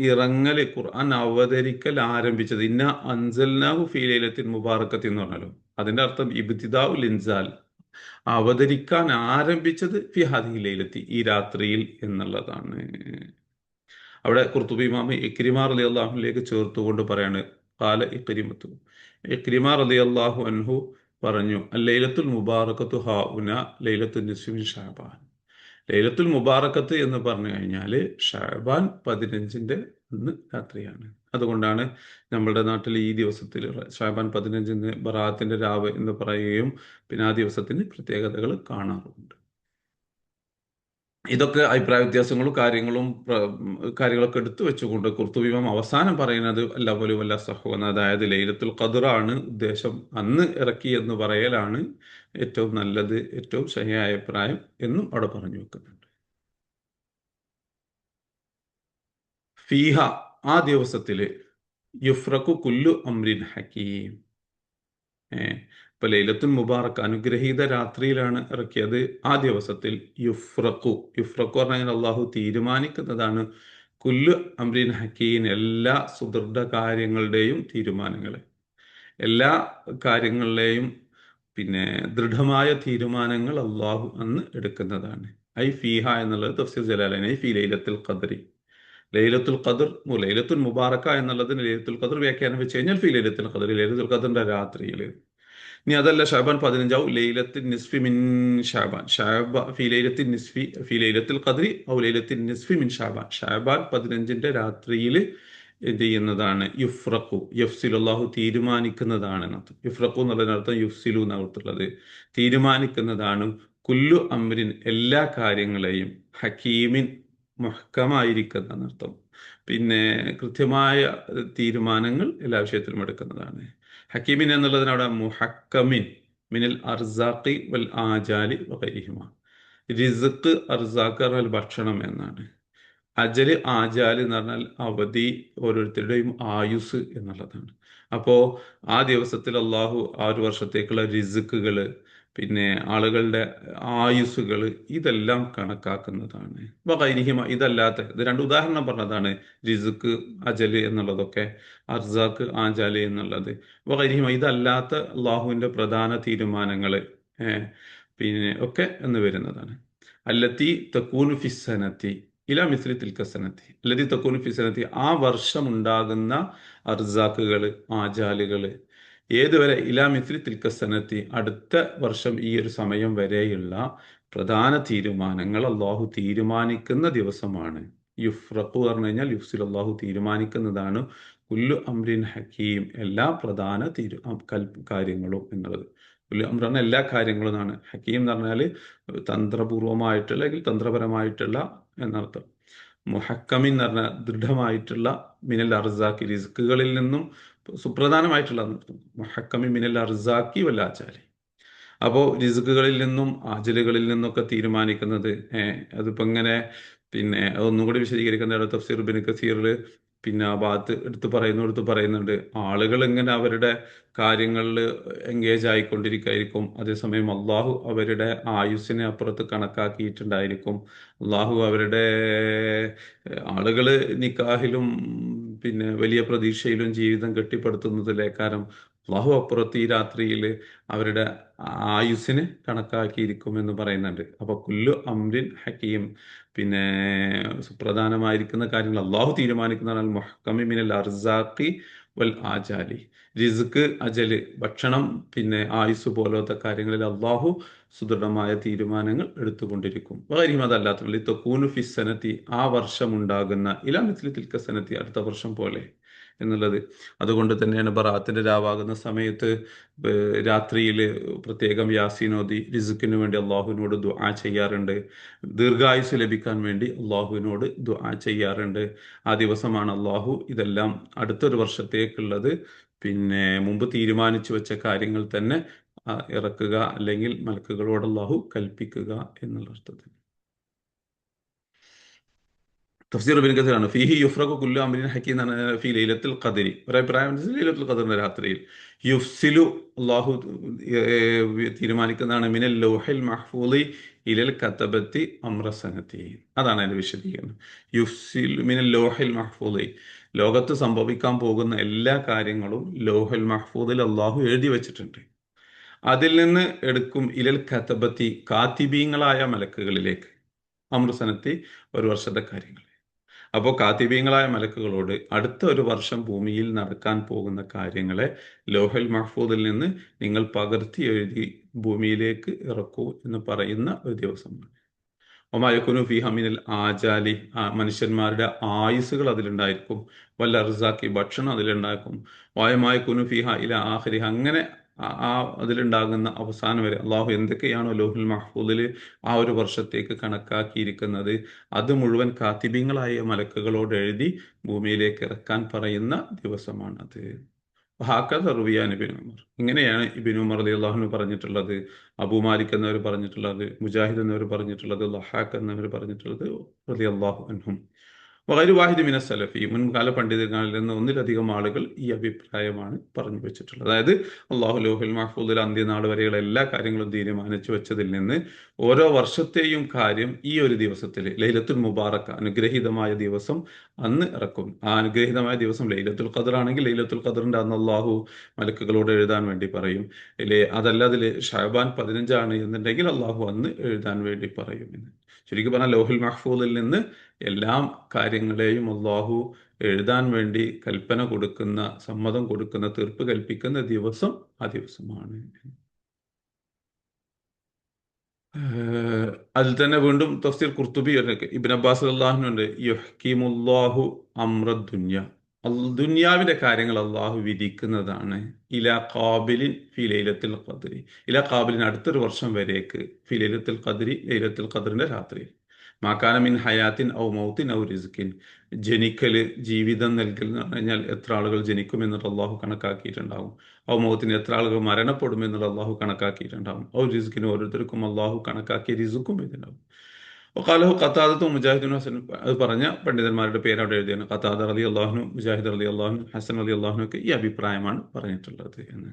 ഇറങ്ങൽ ഖുർആൻ അവതരിക്കൽ ആരംഭിച്ചത് ഇന്ന അൻസൽനാഹു ഫീ ലൈലത്തിൻ മുബാറക്കത്തി എന്ന് പറഞ്ഞാലോ, അതിന്റെ അർത്ഥം ഇബ്തിദാഉൽ ഇൻസാൽ, അവതരിക്കാൻ ആരംഭിച്ചത് ഫി ഹാദിഹി ലൈലത്തി, ഈ രാത്രിയിൽ എന്നുള്ളതാണ്. അവിടെ ഖുർത്തുബി ഇമാം ഇക്രിമ റളിയല്ലാഹു അൻഹുവിലേക്ക് ചേർത്തുകൊണ്ട് പറയാണ് ഖാല ഇക്രിമത്തു, ഇക്രിമ റളിയല്ലാഹു അൻഹു പറഞ്ഞു ലൈലത്തുൽ മുബാറക്കത്തു ഹാഉന ലൈലത്തുൽ നിസ്ഫി മിൻ ഷഅബാൻ, ലൈലത്തുൽ മുബാറക്കത്ത് എന്ന് പറഞ്ഞു കഴിഞ്ഞാൽ ഷഅബാൻ 15-ന്റെ അന്ന് രാത്രിയാണ്. അതുകൊണ്ടാണ് നമ്മളുടെ നാട്ടിൽ ഈ ദിവസത്തിൽ ഷഅബാൻ 15-ന് ബറാഅത്തിന്റെ രാവ് എന്ന് പറയുകയും പിന്നെ ആ ദിവസത്തിന് പ്രത്യേകതകൾ കാണാറുണ്ട്. ഇതൊക്കെ അഭിപ്രായ വ്യത്യാസങ്ങളും കാര്യങ്ങളൊക്കെ എടുത്തു വെച്ചുകൊണ്ട് ഖുർത്തുബി ഇമാം അവസാനം പറയുന്നത് അല്ല പോലും വല്ല സഹോന, അതായത് ലൈലത്തുൽ ഖദറാണ് ഉദ്ദേശം, അന്ന് ഇറക്കി എന്ന് പറയലാണ് ഏറ്റവും നല്ലത്, ഏറ്റവും ശരിയായ അഭിപ്രായം എന്നും അവിടെ പറഞ്ഞു വെക്കുന്നുണ്ട്. ഫീഹ, ആ ദിവസത്തില് യുഫ്രഖു കുല്ലു അംരിൻ ഹക്കീം. ഇപ്പൊ ലൈലത്തുൽ മുബാറക്ക് അനുഗ്രഹീത രാത്രിയിലാണ് ഇറക്കിയത്. ആ ദിവസത്തിൽ യുഫ്രഖു പറഞ്ഞാൽ അള്ളാഹു തീരുമാനിക്കുന്നതാണ് കുല്ലു അംരിൻ ഹക്കീം, എല്ലാ സുദൃഢ കാര്യങ്ങളുടെയും തീരുമാനങ്ങൾ, എല്ലാ കാര്യങ്ങളിലെയും പിന്നെ ദൃഢമായ തീരുമാനങ്ങൾ അള്ളാഹു അന്ന് എടുക്കുന്നതാണ്. ഐ ഫീഹ എന്നുള്ളത് തഫ്സീർ ജലാലൈൻ, ഐ ഫീ ലൈലത്തുൽ ഖദ്രി. ലൈലത്തുൽ ഖദർ, ലൈലത്തുൽ മുബാറക്ക എന്നുള്ളതിന് ലൈലത്തുൽ ഖദർ വ്യാഖ്യാനം വെച്ച് കഴിഞ്ഞാൽ ഫീ ലൈലത്തുൽ ഖദർ, ലൈലത്തുൽ ഖദറിന്റെ രാത്രിയിൽ. ഇനി അതല്ല ഷാബാൻ 15 ലൈലത്തുൽ നിസ്ഫി മിൻ ഷാബാൻ, ഫീ ലൈലത്തുൽ നിസ്ഫി ഫീ ലൈലത്തുൽ ഖദ്രി ഔ ലൈലത്തുൽ നിസ്ഫി മിൻ ഷാബാൻ, ഷാബാൻ 15 രാത്രിയിൽ എന്ത് ചെയ്യുന്നതാണ് യുഫ്രഖു, യഫ്സിലു, അല്ലാഹു തീരുമാനിക്കുന്നതാണ് എന്നർത്ഥം. യുഫ്രഖു എന്നുള്ളതിനർത്ഥം യുഫ്സിലു എന്നർത്ഥമുള്ളത് തീരുമാനിക്കുന്നതാണ്. കുല്ലു അംരിൻ എല്ലാ കാര്യങ്ങളെയും, ഹക്കീമിൻ മുഹ്കമായിരിക്കുന്ന എന്നർത്ഥം. പിന്നെ കൃത്യമായ തീരുമാനങ്ങൾ എല്ലാ വിഷയത്തിലും എടുക്കുന്നതാണ്. ഹക്കീമിൻ എന്നുള്ളതിനവിടെ മുഹക്കമിൻ മിനൽ അർസാഖി വൽ ആജാലി വഗൈരിഹിമ. റിസ്ക്, അർസാഖ് പറഞ്ഞാൽ ഭക്ഷണം എന്നാണ്. അജല്, ആജാല് എന്ന് പറഞ്ഞാൽ അവധി, ഓരോരുത്തരുടെയും ആയുസ് എന്നുള്ളതാണ്. അപ്പോ ആ ദിവസത്തിൽ അള്ളാഹു ആ ഒരു വർഷത്തേക്കുള്ള റിസ്ക്കുകള്, പിന്നെ ആളുകളുടെ ആയുസ്സുകൾ, ഇതെല്ലാം കണക്കാക്കുന്നതാണ്. വഗൈരിഹിമ, ഇതല്ലാത്ത, ഇത് രണ്ട് ഉദാഹരണം പറഞ്ഞതാണ്, റിസ്ക്, അജല് എന്നുള്ളതൊക്കെ, അർസാഖ്, ആജാല് എന്നുള്ളത്. വഗൈരിഹിമ, ഇതല്ലാത്ത അള്ളാഹുവിന്റെ പ്രധാന തീരുമാനങ്ങള് പിന്നെ ഒക്കെ എന്ന് വരുന്നതാണ്. അല്ലത്തി തക്കൂനു ഫിസ്സനത്തി ഇല മിസ്ലി തിൽക്കസനത്തി, അല്ലത്തി തക്കൂനു ഫിസ്സനത്തി, ആ വർഷം ഉണ്ടാകുന്ന അർസാഖുകള്, ആജാലുകള് ഏതുവരെ, ഇലാ മിസ്ലി തിൽക്കസനത്തി, അടുത്ത വർഷം ഈ ഒരു സമയം വരെയുള്ള പ്രധാന തീരുമാനങ്ങൾ അള്ളാഹു തീരുമാനിക്കുന്ന ദിവസമാണ്. യുഫ്രഖു പറഞ്ഞു കഴിഞ്ഞാൽ യുഫ്സിൽ, അള്ളാഹു തീരുമാനിക്കുന്നതാണ്. കുല്ലു അംരിൻ ഹക്കീം, എല്ലാ പ്രധാന കാര്യങ്ങളും എന്നുള്ളത്. കുല്ലു അംർ പറഞ്ഞാൽ എല്ലാ കാര്യങ്ങളും എന്നാണ്. ഹക്കീം എന്ന് പറഞ്ഞാൽ തന്ത്രപൂർവമായിട്ടുള്ള, അല്ലെങ്കിൽ തന്ത്രപരമായിട്ടുള്ള എന്നർത്ഥം. മുഹക്കമിൻ എന്ന് പറഞ്ഞാൽ ദൃഢമായിട്ടുള്ള, മിനൽ അർസാക്കി, റിസ്കുകളിൽ നിന്നും സുപ്രധാനമായിട്ടുള്ള എന്നർത്ഥം. മുഹക്കമിൻ മിനൽ അർസാക്കി വൽ ആജാലി. അപ്പോൾ റിസ്കുകളിൽ നിന്നും ആജലുകളിൽ നിന്നൊക്കെ തീരുമാനിക്കുന്നത്, അതിപ്പോ ഇങ്ങനെ പിന്നെ ഒന്നുകൂടി വിശദീകരിക്കുന്ന തഫ്സീർ ഇബ്നു കസീറിൽ പിന്നെ ആ ഭാഗത്ത് എടുത്ത് പറയുന്നുണ്ട്, ആളുകൾ ഇങ്ങനെ അവരുടെ കാര്യങ്ങളിൽ എൻഗേജ് ആയിക്കൊണ്ടിരിക്കുകയായിരിക്കും. അതേസമയം അള്ളാഹു അവരുടെ ആയുസ്സിനെ അപ്പുറത്ത് കണക്കാക്കിയിട്ടുണ്ടായിരിക്കും. അള്ളാഹു അവരുടെ ആളുകൾ നിക്കാഹിലും പിന്നെ വലിയ പ്രതീക്ഷയിലും ജീവിതം കെട്ടിപ്പടുത്തുന്നതിലേക്കാരം അള്ളാഹു അപ്പുറത്ത് ഈ രാത്രിയിൽ അവരുടെ ആയുസ്സിന് കണക്കാക്കിയിരിക്കുമെന്ന് പറയുന്നുണ്ട്. അപ്പൊ കുല്ലു അംരിൻ ഹക്കീം, പിന്നെ സുപ്രധാനമായിരിക്കുന്ന കാര്യങ്ങൾ അള്ളാഹു തീരുമാനിക്കുന്നതാണ്. മുഹ്കമി മിനൽ അർസാഖി വൽ ആജാലി, റിസ്ക്, അജല്, ഭക്ഷണം, പിന്നെ ആയുസ് പോലത്തെ കാര്യങ്ങളിൽ അള്ളാഹു സുദൃഢമായ തീരുമാനങ്ങൾ എടുത്തുകൊണ്ടിരിക്കും. വഗൈരിഹിമ, അതല്ലാത്ത തകൂനു ഫിസ്സനത്തി, ആ വർഷം ഉണ്ടാകുന്ന, ഇലാ മിസ്ലി തിൽക സനത്തി, അടുത്ത വർഷം പോലെ എന്നുള്ളത്. അതുകൊണ്ട് തന്നെയാണ് ബറാത്തിന്റെ രാവാകുന്ന സമയത്ത് രാത്രിയിൽ പ്രത്യേകം യാസീനോദി റിസ്ക്കിന് വേണ്ടി അള്ളാഹുവിനോട് ദുആ ചെയ്യാറുണ്ട്. ദീർഘായുസ് ലഭിക്കാൻ വേണ്ടി അള്ളാഹുവിനോട് ദുആ ചെയ്യാറുണ്ട്. ആ ദിവസമാണ് അള്ളാഹു ഇതെല്ലാം അടുത്തൊരു വർഷത്തേക്കുള്ളത് പിന്നെ മുമ്പ് തീരുമാനിച്ചു വെച്ച കാര്യങ്ങൾ തന്നെ ഇറക്കുക, അല്ലെങ്കിൽ മലക്കുകളോട് അള്ളാഹു കൽപ്പിക്കുക എന്നുള്ള അർത്ഥത്തിൽ. തഫ്സീർ ഇബ്നു കസീറാണ്, ഫീഹി യുഫ്രഖു കുല്ലു അംരിൻ ഹക്കീം എന്ന് പറഞ്ഞാൽ ഫീ ലൈലത്തുൽ ഖദ്രി, ഒരഭിപ്രായം ലൈലത്തുൽ ഖദ്റിന്റെ രാത്രിയിൽ. യുഫ്സിലു, അള്ളാഹു തീരുമാനിക്കുന്നതാണ്, മിനൽ ലൗഹിൽ മഹ്ഫൂളി ഇലൽ കതബത്തി അംറ സനതി, അതാണ് അതിന്റെ വിശദീകരണം. യുഫ്സിൽ മിനൽ ലൗഹിൽ മഹ്ഫൂളി, ലോകത്ത് സംഭവിക്കാൻ പോകുന്ന എല്ലാ കാര്യങ്ങളും ലൗഹുൽ മഹ്ഫൂദിൽ അള്ളാഹു എഴുതി വെച്ചിട്ടുണ്ട്. അതിൽ നിന്ന് എടുക്കും ഇലൽ കതബത്തി, കാത്തിബീങ്ങളായ മലക്കുകളിലേക്ക്, അമൃസനത്തി, ഒരു വർഷത്തെ കാര്യങ്ങൾ. അപ്പോൾ കാത്തിബീങ്ങളായ മലക്കുകളോട് അടുത്ത ഒരു വർഷം ഭൂമിയിൽ നടക്കാൻ പോകുന്ന കാര്യങ്ങളെ ലോഹൽ മഹ്ഫൂദിൽ നിന്ന് നിങ്ങൾ പകർത്തി എഴുതി ഭൂമിയിലേക്ക് ഇറക്കൂ എന്ന് പറയുന്ന ഒരു ദിവസമാണ്. ഒമായക്കുനു ഫി ഹമിനിൽ ആജാലി, മനുഷ്യന്മാരുടെ ആയുസ്സുകൾ അതിലുണ്ടായിരിക്കും. വല്ല അർസാക്കി, ഭക്ഷണം അതിലുണ്ടാക്കും. വായമായക്കുനു ഫിഹ ഇല ആഖിരി, അങ്ങനെ അതിലുണ്ടാകുന്ന അവസാനം വരെ അള്ളാഹു എന്തൊക്കെയാണോ ലോഹുൽ മഹ്ഫൂദിൽ ആ ഒരു വർഷത്തേക്ക് കണക്കാക്കിയിരിക്കുന്നത് അത് മുഴുവൻ കാത്തിബീങ്ങളായ മലക്കുകളോട് എഴുതി ഭൂമിയിലേക്ക് ഇറക്കാൻ പറയുന്ന ദിവസമാണത്. ഹാക്കത് റുവിയാൻ ഇബിൻ ഉമർ, ഇങ്ങനെയാണ് ഇബിൻ ഉമർ റളിയല്ലാഹു അൻഹു പറഞ്ഞിട്ടുള്ളത്, അബൂ മാലിക് എന്നവർ പറഞ്ഞിട്ടുള്ളത്, മുജാഹിദ് എന്നവർ പറഞ്ഞിട്ടുള്ളത്, ലഹാഖ് എന്നവർ പറഞ്ഞിട്ടുള്ളത് റളിയല്ലാഹു അൻഹും. വഗൈറു വാഹിദ് മിന സലഫി, മുൻകാല പണ്ഡിതങ്ങളിൽ നിന്ന് ഒന്നിലധികം ആളുകൾ ഈ അഭിപ്രായമാണ് പറഞ്ഞു വെച്ചിട്ടുള്ളത്. അതായത് അള്ളാഹു ലൗഹുൽ മഹ്ഫൂദിൽ അന്ത്യനാൾ വരെയുള്ള എല്ലാ കാര്യങ്ങളും തീരുമാനിച്ചു വെച്ചതിൽ നിന്ന് ഓരോ വർഷത്തെയും കാര്യം ഈ ഒരു ദിവസത്തിൽ ലൈലത്തുൽ മുബാറക്ക, അനുഗ്രഹീതമായ ദിവസം അന്ന് ഇറക്കും. ആ അനുഗ്രഹീതമായ ദിവസം ലൈലത്തുൽ ഖദർ ആണെങ്കിൽ ലൈലത്തുൽ ഖദറിന്റെ അന്ന് അള്ളാഹു മലക്കുകളോട് എഴുതാൻ വേണ്ടി പറയും. ഇല്ലേ അതല്ല അതിൽ ഷഅബാൻ 15 എന്നുണ്ടെങ്കിൽ അള്ളാഹു അന്ന് എഴുതാൻ വേണ്ടി പറയും എന്ന്. ശരിക്കും പറഞ്ഞാൽ ലൗഹുൽ മഹ്ഫൂദിൽ നിന്ന് എല്ലാ കാര്യങ്ങളെയും അള്ളാഹു എഴുതാൻ വേണ്ടി കൽപ്പന കൊടുക്കുന്ന, സമ്മതം കൊടുക്കുന്ന, തീർപ്പ് കൽപ്പിക്കുന്ന ദിവസം ആ ദിവസമാണ്. ഏഹ് അതിൽ തന്നെ വീണ്ടും തഫ്സീർ ഖുർത്തുബി ഇബ്ൻ അബ്ബാസ് റളിയല്ലാഹുണ്ട്, യുഹ്കിമുല്ലാഹു അംറ ദുനിയ, ദുനിയാവിന്റെ കാര്യങ്ങൾ അള്ളാഹു വിധിക്കുന്നതാണ്. ഇലാ ഖാബിലിൻ ഫി ലൈലത്തുൽ ഖദ്രി, ഇലാ ഖാബിലിൻ അടുത്തൊരു വർഷം വരേക്ക്, ഫി ലൈലത്തുൽ ഖദ്രി ലൈലത്തുൽ ഖദ്റിന്റെ രാത്രി, മാക്കാന മിൻ ഹയാത്തിൻ ഔ മൗത്തിൻ ഔ റിസ്കിൻ, ജനിക്കല്, ജീവിതം നൽകൽ എന്ന് പറഞ്ഞു കഴിഞ്ഞാൽ എത്ര ആളുകൾ ജനിക്കും എന്നുള്ള അള്ളാഹു കണക്കാക്കിയിട്ടുണ്ടാവും. ഔ മൗത്തിന് എത്ര ആളുകൾ മരണപ്പെടും എന്നുള്ള അള്ളാഹു കണക്കാക്കിയിട്ടുണ്ടാവും. ഔ റിസ്കിന് ഓരോരുത്തർക്കും അള്ളാഹു കണക്കാക്കിയ റിസുക്കും ഇതിനുണ്ടാവും. ഖാലഹു ഖത്താദത്തും മുജാഹിദും ഹസൻ, അത് പറഞ്ഞ പണ്ഡിതന്മാരുടെ പേര് അവിടെ എഴുതിയാണ്. ഖത്താദ റളിയല്ലാഹു അള്ളാഹുനും മുജാഹിദ് റളിയല്ലാഹു അൻഹു ഹസൻ റളിയല്ലാഹു അൻഹു ഒക്കെ ഈ അഭിപ്രായമാണ് പറഞ്ഞിട്ടുള്ളത് എന്ന്.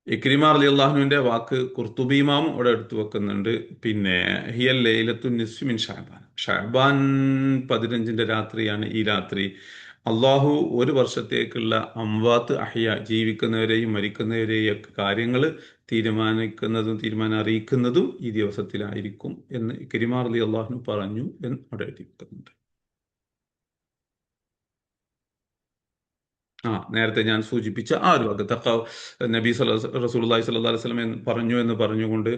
ഇക്രിമ റളിയല്ലാഹുവിന്റെ വാക്ക് ഖുർത്തുബി ഇമാമും അവിടെ എടുത്തു വെക്കുന്നുണ്ട്. പിന്നെ ഹിയൽ ലൈലത്തുൻ നിസ്ഫി മിൻ ഷഅബാൻ, ഷഅബാൻ 15 രാത്രിയാണ് ഈ രാത്രി. അള്ളാഹു ഒരു വർഷത്തേക്കുള്ള അംവാത്ത് അഹ്യ, ജീവിക്കുന്നവരെയും മരിക്കുന്നവരെയും ഒക്കെ കാര്യങ്ങൾ തീരുമാനിക്കുന്നതും തീരുമാനം അറിയിക്കുന്നതും ഈ ദിവസത്തിലായിരിക്കും എന്ന് ഇക്രിമ റളിയല്ലാഹു പറഞ്ഞു എന്ന് അവിടെ എഴുതി വെക്കുന്നുണ്ട്. നേരത്തെ ഞാൻ സൂചിപ്പിച്ച ആ ഒരു വാക്ക് നബി റസൂലുള്ളാഹി സ്വല്ലല്ലാഹു അലൈഹി വസല്ലം പറഞ്ഞു എന്ന് പറഞ്ഞുകൊണ്ട്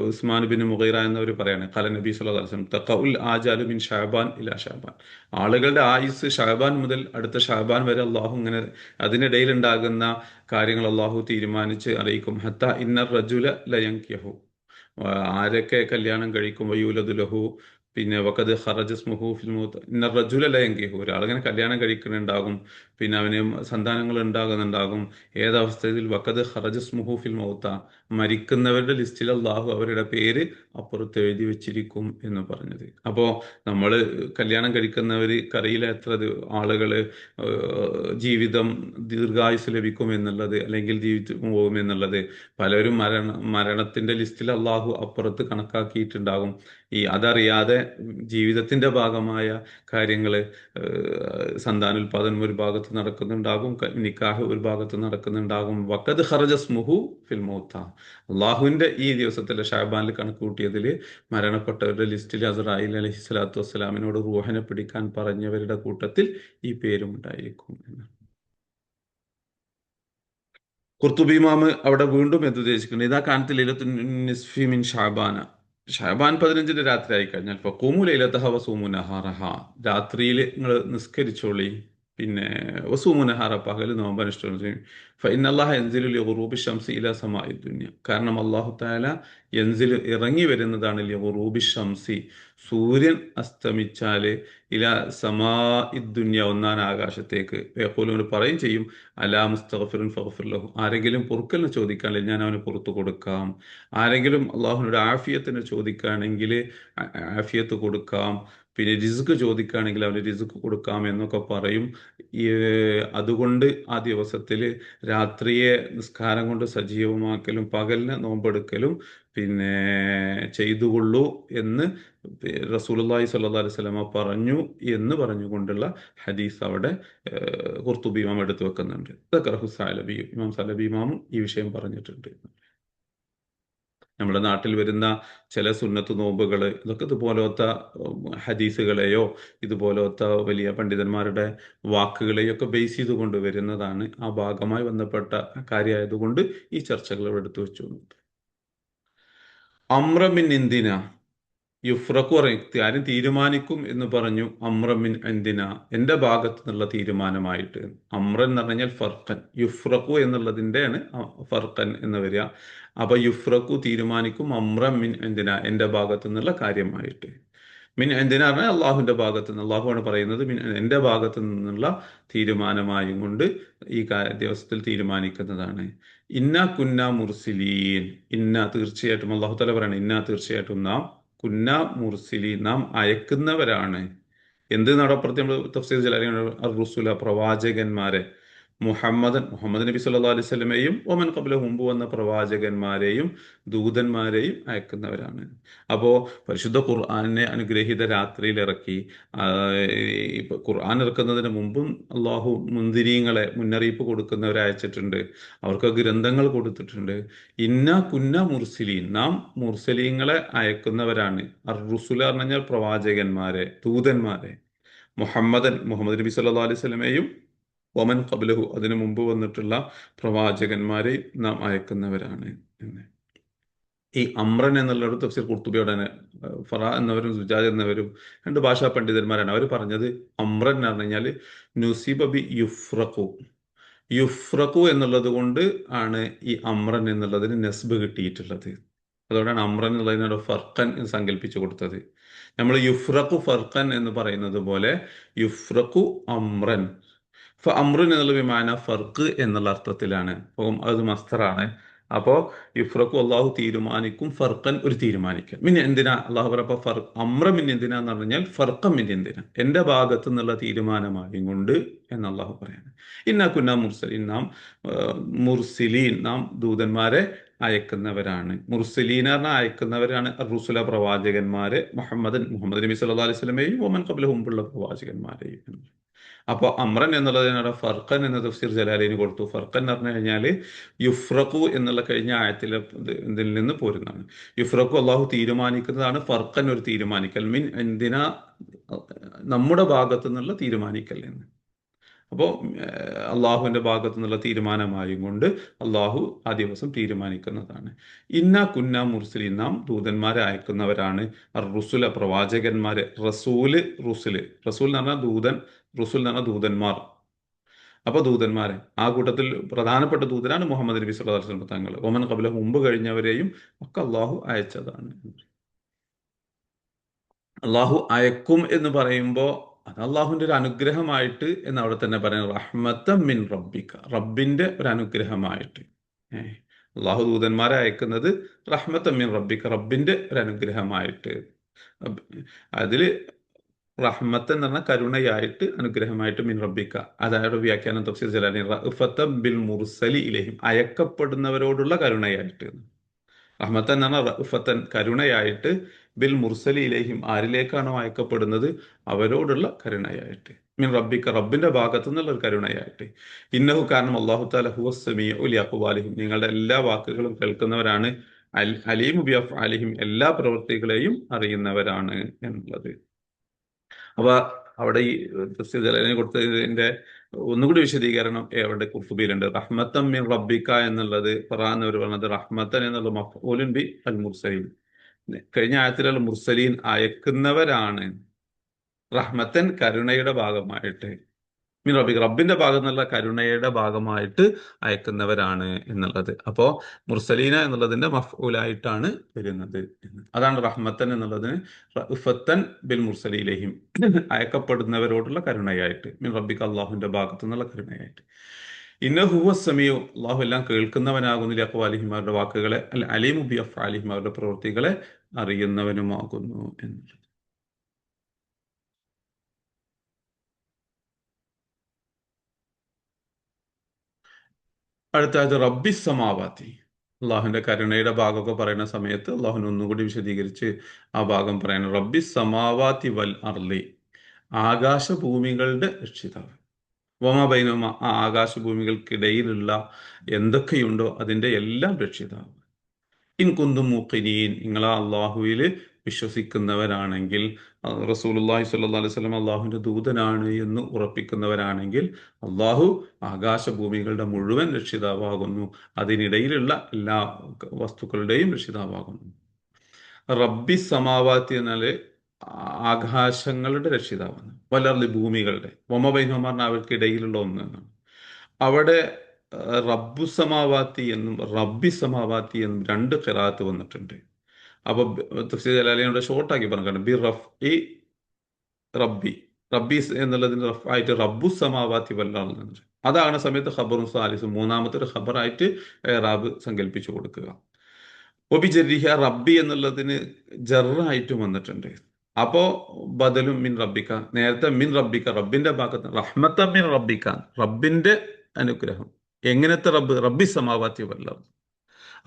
ഉസ്മാൻ ബിൻ മുഗീറ എന്നവർ പറയാണ്, ഖല നബി സ്വല്ലല്ലാഹു അലൈഹി വസല്ലം തഖഉൽ ആജാലു മിൻ ഷഅബാൻ ഇലാ ഷഅബാൻ, ആളുകളുടെ ആയുസ് ഷഅബാൻ മുതൽ അടുത്ത ഷഅബാൻ വരെ അള്ളാഹു ഇങ്ങനെ അതിനിടയിൽ ഉണ്ടാകുന്ന കാര്യങ്ങൾ അള്ളാഹു തീരുമാനിച്ച് അറിയിക്കും. ഹത്ത ഇന്നർ റജുല ലയൻകിഹു, ആരൊക്കെ കല്യാണം കഴിക്കും, വയൂലദു ലഹു, പിന്നെ വഖദ് ഖറജ ഇസ്മുഹു ഫിൽ മൗത്ത്, ഇന്ന റജുല ലയൻകിഹു, ഒരാളിങ്ങനെ കല്യാണം കഴിക്കുന്നുണ്ടാകും, പിന്നെ അവന് സന്താനങ്ങൾ ഉണ്ടാകുന്നുണ്ടാകും. ഏതവസ്ഥയിൽ വഖദ് ഖറജ ഇസ്മുഹു ഫിൽ മൗത്ത, മരിക്കുന്നവരുടെ ലിസ്റ്റിൽ അള്ളാഹു അവരുടെ പേര് അപ്പുറത്ത് എഴുതി വെച്ചിരിക്കും എന്ന് പറഞ്ഞത്. അപ്പോൾ നമ്മൾ കല്യാണം കഴിക്കുന്നവർ കരയിലെ എത്ര ആളുകൾ ജീവിതം ദീർഘായുസ് ലഭിക്കും എന്നുള്ളത്, അല്ലെങ്കിൽ ജീവിച്ചു പോകും എന്നുള്ളത്, പലരും മരണത്തിന്റെ ലിസ്റ്റിൽ അള്ളാഹു അപ്പുറത്ത് കണക്കാക്കിയിട്ടുണ്ടാകും. അതറിയാതെ ജീവിതത്തിന്റെ ഭാഗമായ കാര്യങ്ങള്, സന്താനോൽപാദനം ഒരു ഭാഗത്ത് നടക്കുന്നുണ്ടാകും, നിക്കാഹ് ഒരു ഭാഗത്ത് നടക്കുന്നുണ്ടാകും. വഖദ് ഖറജസ്മുഹു ഫിൽ മൗത്ത, അള്ളാഹുവിന്റെ ഈ ദിവസത്തിലെ ഷഅബാനിൽ കണക്ക് കൂട്ടിയതിൽ മരണപ്പെട്ടവരുടെ ലിസ്റ്റിൽ അസ്രായീൽ അലൈഹി സ്വലാത്തു വസ്സലാമിനോട് റൂഹിനെ പിടിക്കാൻ പറഞ്ഞവരുടെ കൂട്ടത്തിൽ ഈ പേരും ഉണ്ടായിരിക്കും എന്ന് ഖുർത്തുബി ഇമാമ് അവിടെ വീണ്ടും എന്ത് ഉദ്ദേശിക്കുന്നത്, ഇതാ കാനത്ത് ലൈലത്തുൻ നിസ്ഫി മിൻ ഷഅബാന, ഷഅബാൻ 15 രാത്രി ആയി കഴിഞ്ഞാൽ ഫഖൂമു ലൈലതഹ വസൂമു നഹാറഹ, രാത്രിയിൽ നിങ്ങൾ നിസ്കരിച്ചോളി, പിന്നെ വസൂമു നഹാറ, പകൽ നോമ്പ് അനുഷ്ഠിച്ചോളി. ഫഇന്നല്ലാഹ യൻസിലു ലിഗുറൂബി ശംസി ഇലാ സമാഇ ദുനിയ, കാരണം അല്ലാഹു തആല യൻസിലു ഇറങ്ങി വരുന്നതാണ് ലിഗുറൂബി ശംസി, സൂര്യൻ അസ്തമിച്ചാല്, ഇലാ സമാഇ ദുനിയ, ഒന്നാം ആകാശത്തേക്ക്. യഖൂലൂന പറയും ചെയ്യും, അലാ മുസ്തഗ്ഫിറുൻ ഫഗ്ഫിർ ലഹു, ആരെങ്കിലും പൊറുക്കലിന് ചോദിക്കാണെങ്കിൽ ഞാൻ അവന് പുറത്തു കൊടുക്കാം, ആരെങ്കിലും അള്ളാഹുവിനോട് ആഫിയത്തിന് ചോദിക്കുകയാണെങ്കിൽ ആഫിയത്ത് കൊടുക്കാം, പിന്നെ റിസ്ക് ചോദിക്കുകയാണെങ്കിൽ അവന് റിസ്ക് കൊടുക്കാം എന്നൊക്കെ പറയും. ഈ അതുകൊണ്ട് ആ ദിവസത്തിൽ രാത്രിയെ നിസ്കാരം കൊണ്ട് സജീവമാക്കലും പകലിനെ നോമ്പെടുക്കലും പിന്നെ ചെയ്തുകൊള്ളൂ എന്ന് റസൂലുള്ളാഹി സ്വല്ലല്ലാഹു അലൈഹി വസല്ലമ പറഞ്ഞു എന്ന് പറഞ്ഞുകൊണ്ടുള്ള ഹദീസ് അവിടെ ഖുർത്തുബി ഇമാം എടുത്തു വെക്കുന്നുണ്ട്. സഅലബി, ഇമാം സഅലബി ഇമാമും ഈ വിഷയം പറഞ്ഞിട്ടുണ്ട്. നമ്മുടെ നാട്ടിൽ വരുന്ന ചില സുന്നത്ത് നോമ്പുകൾ, ഇതൊക്കെ ഇതുപോലത്തെ ഹദീസുകളെയോ ഇതുപോലത്തെ വലിയ പണ്ഡിതന്മാരുടെ വാക്കുകളെയോ ഒക്കെ ബേസ് ചെയ്തുകൊണ്ട് വരുന്നതാണ്. ആ ഭാഗമായി ബന്ധപ്പെട്ട കാര്യമായതുകൊണ്ട് ഈ ചർച്ചകൾ ഇവിടെ എടുത്തു വെച്ചു. അമ്രമിൻ എന്തിന യുഫ്രഖു പറയും, കാര്യം തീരുമാനിക്കും എന്ന് പറഞ്ഞു. അമ്രമിൻ എന്തിന, എന്റെ ഭാഗത്ത് നിന്നുള്ള തീരുമാനമായിട്ട്. അമ്രൻ എന്ന് പറഞ്ഞാൽ ഫർഖൻ, യുഫ്രഖു എന്നുള്ളതിൻ്റെയാണ് ഫർഖൻ എന്ന് വരിക. അപ്പൊ യുഫ്രഖു തീരുമാനിക്കും, അമ്രം മിൻ എന്തിന, എന്റെ ഭാഗത്തു നിന്നുള്ള കാര്യമായിട്ട്. മിൻ എന്തിനാ പറഞ്ഞാൽ അള്ളാഹുവിന്റെ ഭാഗത്ത് നിന്ന്, അള്ളാഹുവാണ് പറയുന്നത്, മിൻ എന്റെ ഭാഗത്തു നിന്നുള്ള തീരുമാനമായും കൊണ്ട് ഈ ദിവസത്തിൽ തീരുമാനിക്കുന്നതാണ്. ഇന്ന കുന്ന മുർസിലീൻ, ഇന്ന തീർച്ചയായിട്ടും, അള്ളാഹു തആല പറയണം, ഇന്ന തീർച്ചയായിട്ടും നാം കുന്ന മുർസിലി നാം അയക്കുന്നവരാണ്. എന്ത് നടപ്പുറത്ത് നമ്മൾ തഫ്സീർ ജലാലിയാണ് റുസുല പ്രവാചകന്മാരെ, മുഹമ്മദ് നബി സല്ലല്ലാഹു അലൈഹി വസല്ലമയെയും ഒമൻ ഖബ്ല മുമ്പ് വന്ന പ്രവാചകന്മാരെയും ദൂതന്മാരെയും അയക്കുന്നവരാണ്. അപ്പോ പരിശുദ്ധ ഖുർആനെ അനുഗ്രഹീത രാത്രിയിൽ ഇറക്കി. ഇപ്പൊ ഖുർആൻ ഇറക്കുന്നതിന് മുമ്പും അള്ളാഹു മുന്തിരീങ്ങളെ മുന്നറിയിപ്പ് കൊടുക്കുന്നവരെ അയച്ചിട്ടുണ്ട്. അവർക്ക് ഗ്രന്ഥങ്ങൾ കൊടുത്തിട്ടുണ്ട്. ഇന്ന കുന്ന മുർസലീൻ നാം മുർസലീങ്ങളെ അയക്കുന്നവരാണ്. അർ റുസുല എന്ന് പറഞ്ഞാൽ പ്രവാചകന്മാരെ, ദൂതന്മാരെ. മുഹമ്മദ് നബി സല്ലല്ലാഹു അലൈഹി വസല്ലമയെയും ഒമൻ ഖബ്ലഹു അതിനു മുമ്പ് വന്നിട്ടുള്ള പ്രവാചകന്മാരെ നാം അയക്കുന്നവരാണ് എന്ന്. ഈ അമ്രൻ എന്നുള്ളൊരു തഫ്സീർ ഖുർത്തുബിയുടെ ഫറ എന്നവരും സുജാദ് എന്നവരും രണ്ട് ഭാഷാ പണ്ഡിതന്മാരാണ്. അവർ പറഞ്ഞത് അമ്രൻ എന്ന് പറഞ്ഞു കഴിഞ്ഞാൽ നുസിബബി യുഫ്രഖു, യുഫ്രഖു എന്നുള്ളത് കൊണ്ട് ആണ് ഈ അമ്രൻ എന്നുള്ളതിന് നെസ്ബ് കിട്ടിയിട്ടുള്ളത്. അതുകൊണ്ടാണ് അമ്രൻ എന്നുള്ളതിനോട് ഫർഖൻ എന്ന് സങ്കല്പിച്ചു കൊടുത്തത്. നമ്മൾ യുഫ്രഖു ഫർഖൻ എന്ന് പറയുന്നത് പോലെ യുഫ്രഖു അമ്രൻ. അമ്രുൻ എന്നുള്ള വിമാന ഫർക്ക് എന്നുള്ള അർത്ഥത്തിലാണ്. അപ്പം അത് മസ്തറാണ്. അപ്പോ യുഫ്രഖു അള്ളാഹു തീരുമാനിക്കും, ഫർഖൻ ഒരു തീരുമാനിക്കൽ. പിന്നെ എന്തിനാ അള്ളാഹു പറയപ്പോ അമ്ര മിൻ എന്തിനാ എന്ന് പറഞ്ഞാൽ ഫർഖൻ മിൻ എന്തിനാ, എന്റെ ഭാഗത്തു നിന്നുള്ള തീരുമാനമായും കൊണ്ട് എന്ന് അള്ളാഹു പറയാണ്. ഇന്നാ കുന്ന മുർസലീൻ നാം മുർസിലീൻ നാം ദൂതന്മാരെ അയക്കുന്നവരാണ്. മുർസലീൻ പറഞ്ഞാൽ അയക്കുന്നവരാണ്. റുസുല പ്രവാചകന്മാരെ, മുഹമ്മദ് നബി സല്ലല്ലാഹു അലൈഹി വസല്ലമയെയും ഒമൻ ഖബ്ല മുമ്പുള്ള പ്രവാചകന്മാരെയും. അപ്പോൾ അമ്രൻ എന്നുള്ളതിനോട് ഫർഖൻ എന്ന തഫ്സീർ ജലാലിന് കൊടുത്തു. ഫർഖൻ എന്ന് പറഞ്ഞു കഴിഞ്ഞാൽ യുഫ്രഖു എന്നുള്ള കഴിഞ്ഞ ആയത്തിലെ ഇതിൽ നിന്ന് പോരുന്നതാണ്. യുഫ്രഖു അള്ളാഹു തീരുമാനിക്കുന്നതാണ്, ഫർഖൻ ഒരു തീരുമാനിക്കൽ. മീൻ എന്തിനാ നമ്മുടെ ഭാഗത്തു നിന്നുള്ള തീരുമാനിക്കൽ എന്ന്. അപ്പോൾ അള്ളാഹുവിന്റെ ഭാഗത്തു നിന്നുള്ള തീരുമാനമായും കൊണ്ട് അള്ളാഹു ആ ദിവസം തീരുമാനിക്കുന്നതാണ്. ഇന്ന കുന്ന മുർസലീൻ നാം ദൂതന്മാരെ അയക്കുന്നവരാണ്. റുസുല പ്രവാചകന്മാരെ, റസൂൽ എന്ന് പറഞ്ഞാൽ ദൂതൻ, റുസുൽ എന്ന് പറഞ്ഞാൽ ദൂതന്മാർ. അപ്പൊ ദൂതന്മാരെ ആ കൂട്ടത്തിൽ പ്രധാനപ്പെട്ട ദൂതനാണ് മുഹമ്മദ് നബി സല്ലല്ലാഹു അലൈഹി വസല്ലം തങ്ങൾ. ഒമൻ ഖബ്ല മുമ്പ് കഴിഞ്ഞവരെയും ഒക്കെ അള്ളാഹു അയച്ചതാണ്. അള്ളാഹു അയക്കും എന്ന് പറയുമ്പോൾ അത് അള്ളാഹുവിന്റെ ഒരു അനുഗ്രഹമായിട്ട് എന്ന് അവിടെ തന്നെ പറയുന്നത് റഹ്മത്തൻ മിൻ റബ്ബിക, റബ്ബിന്റെ ഒരു അനുഗ്രഹമായിട്ട്. അള്ളാഹു ദൂതന്മാരെ അയക്കുന്നത് റഹ്മത്തൻ മിൻ റബ്ബിക, റബ്ബിന്റെ ഒരു അനുഗ്രഹമായിട്ട്. അതില് റഹ്മത്ത് എന്ന് പറഞ്ഞാൽ കരുണയായിട്ട്, അനുഗ്രഹമായിട്ട്, മിൻ റബ്ബിക്ക. അതായത് വ്യാഖ്യാനം തഫ്സീർ ജലാലി റഅഫത്തൻ ബിൽ മുർസലി ഇലൈഹിം അയക്കപ്പെടുന്നവരോടുള്ള കരുണയായിട്ട്. റഹ്മത്ത് എന്ന് പറഞ്ഞാൽ റഅഫത്തൻ കരുണയായിട്ട്, ബിൽ മുർസലി ഇലൈഹിം ആരിലേക്കാണോ അയക്കപ്പെടുന്നത് അവരോടുള്ള കരുണയായിട്ട്, മിൻ റബ്ബിക്ക റബ്ബിന്റെ ഭാഗത്തു നിന്നുള്ള ഒരു കരുണയായിട്ട്. ഇന്നഹു കാരണം അല്ലാഹു തആല ഹുവസ് സമീഉ ലി അഖ്വാലിഹിം നിങ്ങളുടെ എല്ലാ വാക്കുകളും കേൾക്കുന്നവരാണ്, അലീമു ബി അഫ്ആലിഹിം എല്ലാ പ്രവൃത്തികളെയും അറിയുന്നവരാണ് എന്നുള്ളത്. അപ്പൊ അവിടെ ഈ തഫ്സീർ ജലാലിനെ കൊടുത്തതിന്റെ ഒന്നുകൂടി വിശദീകരണം അവിടെ ഖുർത്തുബിയിലുണ്ട്. റഹ്മത്തൻ മിൻ റബ്ബിക എന്നുള്ളത് ഖുർആനവർ പറഞ്ഞത് റഹ്മത്തൻ എന്നുള്ള മഫ്ഊലുൻ ബി അൽ മുർസലീൻ. കഴിഞ്ഞ ആയത്തിലുള്ള മുർസലീൻ അയക്കുന്നവരാണ്. റഹ്മത്തൻ കരുണയുടെ ഭാഗമായിട്ട്, മിൻ റബ്ബിക റബ്ബിന്റെ ഭാഗത്തു നിന്നുള്ള കരുണയുടെ ഭാഗമായിട്ട് അയക്കുന്നവരാണ് എന്നുള്ളത്. അപ്പോ മുർസലീന എന്നുള്ളതിന്റെ മഫ്ഊലായിട്ടാണ് വരുന്നത്. അതാണ് റഹ്മത്തൻ എന്നുള്ളതിന് റഅഫത്തൻ ബിൽ മുർസലീലഹിം അയക്കപ്പെടുന്നവരോടുള്ള കരുണയായിട്ട്, മിൻ റബ്ബിക അള്ളാഹുവിന്റെ ഭാഗത്തു നിന്നുള്ള കരുണയായിട്ട്. ഇന്നഹു ഹുവസ് സമീഉ അള്ളാഹു എല്ലാം കേൾക്കുന്നവനാകുന്നു ലി അഖ്വാലിഹിം അവരുടെ വാക്കുകളെ, അൽ അലീമു ബി അഫ്ആലിഹിം അവരുടെ പ്രവൃത്തികളെ അറിയുന്നവനുമാകുന്നു എന്നുള്ളത്. അടുത്തത് റബ്ബി സമാവാത്തി, അള്ളാഹുവിന്റെ കരുണയുടെ ഭാഗമൊക്കെ പറയുന്ന സമയത്ത് അള്ളാഹുവിനെ ഒന്നുകൂടി വിശദീകരിച്ച് ആ ഭാഗം പറയണം. റബ്ബി സമാവാത്തി വൽ അർളി ആകാശഭൂമികളുടെ രക്ഷിതാവ്, വമബൈനഹുമ ആ ആകാശഭൂമികൾക്കിടയിലുള്ള എന്തൊക്കെയുണ്ടോ അതിന്റെ എല്ലാം രക്ഷിതാവ്. ഇൻ കുന്തും മൂഖിനീൻ നിങ്ങളാ അള്ളാഹുവിൽ വിശ്വസിക്കുന്നവരാണെങ്കിൽ, റസൂലുള്ളാഹി സ്വല്ലല്ലാഹു അലൈഹി വസല്ലം അള്ളാഹുവിന്റെ ദൂതനാണ് എന്ന് ഉറപ്പിക്കുന്നവരാണെങ്കിൽ, അള്ളാഹു ആകാശഭൂമികളുടെ മുഴുവൻ രക്ഷിതാവാകുന്നു, അതിനിടയിലുള്ള എല്ലാ വസ്തുക്കളുടെയും രക്ഷിതാവാകുന്നു. റബ്ബി സമാവാത്തി എന്നാല് ആകാശങ്ങളുടെ രക്ഷിതാവാണ്, വലർലി ഭൂമികളുടെ, വമബൈനഹുമ പറഞ്ഞാൽ അവർക്കിടയിലുള്ള ഒന്ന് എന്നാണ്. അവിടെ റബ്ബു സമാവാത്തി എന്നും റബ്ബി സമാവാത്തി എന്നും രണ്ട് ഖിറാഅത്ത് വന്നിട്ടുണ്ട്. അപ്പൊ തഫ്സീർ ജലാലിയുടെ ഷോർട്ടാക്കി പറഞ്ഞിട്ടുണ്ട് ബി റഫ്ഇ റബ്ബി, റബ്ബി എന്നുള്ളതിന് റഫ്ആയിട്ട് റബ്ബു സമാവാത്തി വല്ലാന്ന്. അതാണ് സമയത്ത് ഖബറും സാലിസും മൂന്നാമത്തെ ഒരു ഖബറായിട്ട് ഇറാബ് സങ്കല്പിച്ചു കൊടുക്കുക. ഒബിജരിഹ റബ്ബി എന്നുള്ളതിന് ജറായിട്ടും വന്നിട്ടുണ്ട്. അപ്പോ ബദലും മിൻ റബ്ബിക്ക, നേരത്തെ മിൻ റബ്ബിക്ക റബ്ബിന്റെ ഭാഗത്ത്, റഹ്മത്ത മിൻ റബ്ബിക്ക റബ്ബിന്റെ അനുഗ്രഹം. എങ്ങനത്തെ റബ്ബ്? റബ്ബി സമാവാത്തി വല്ല,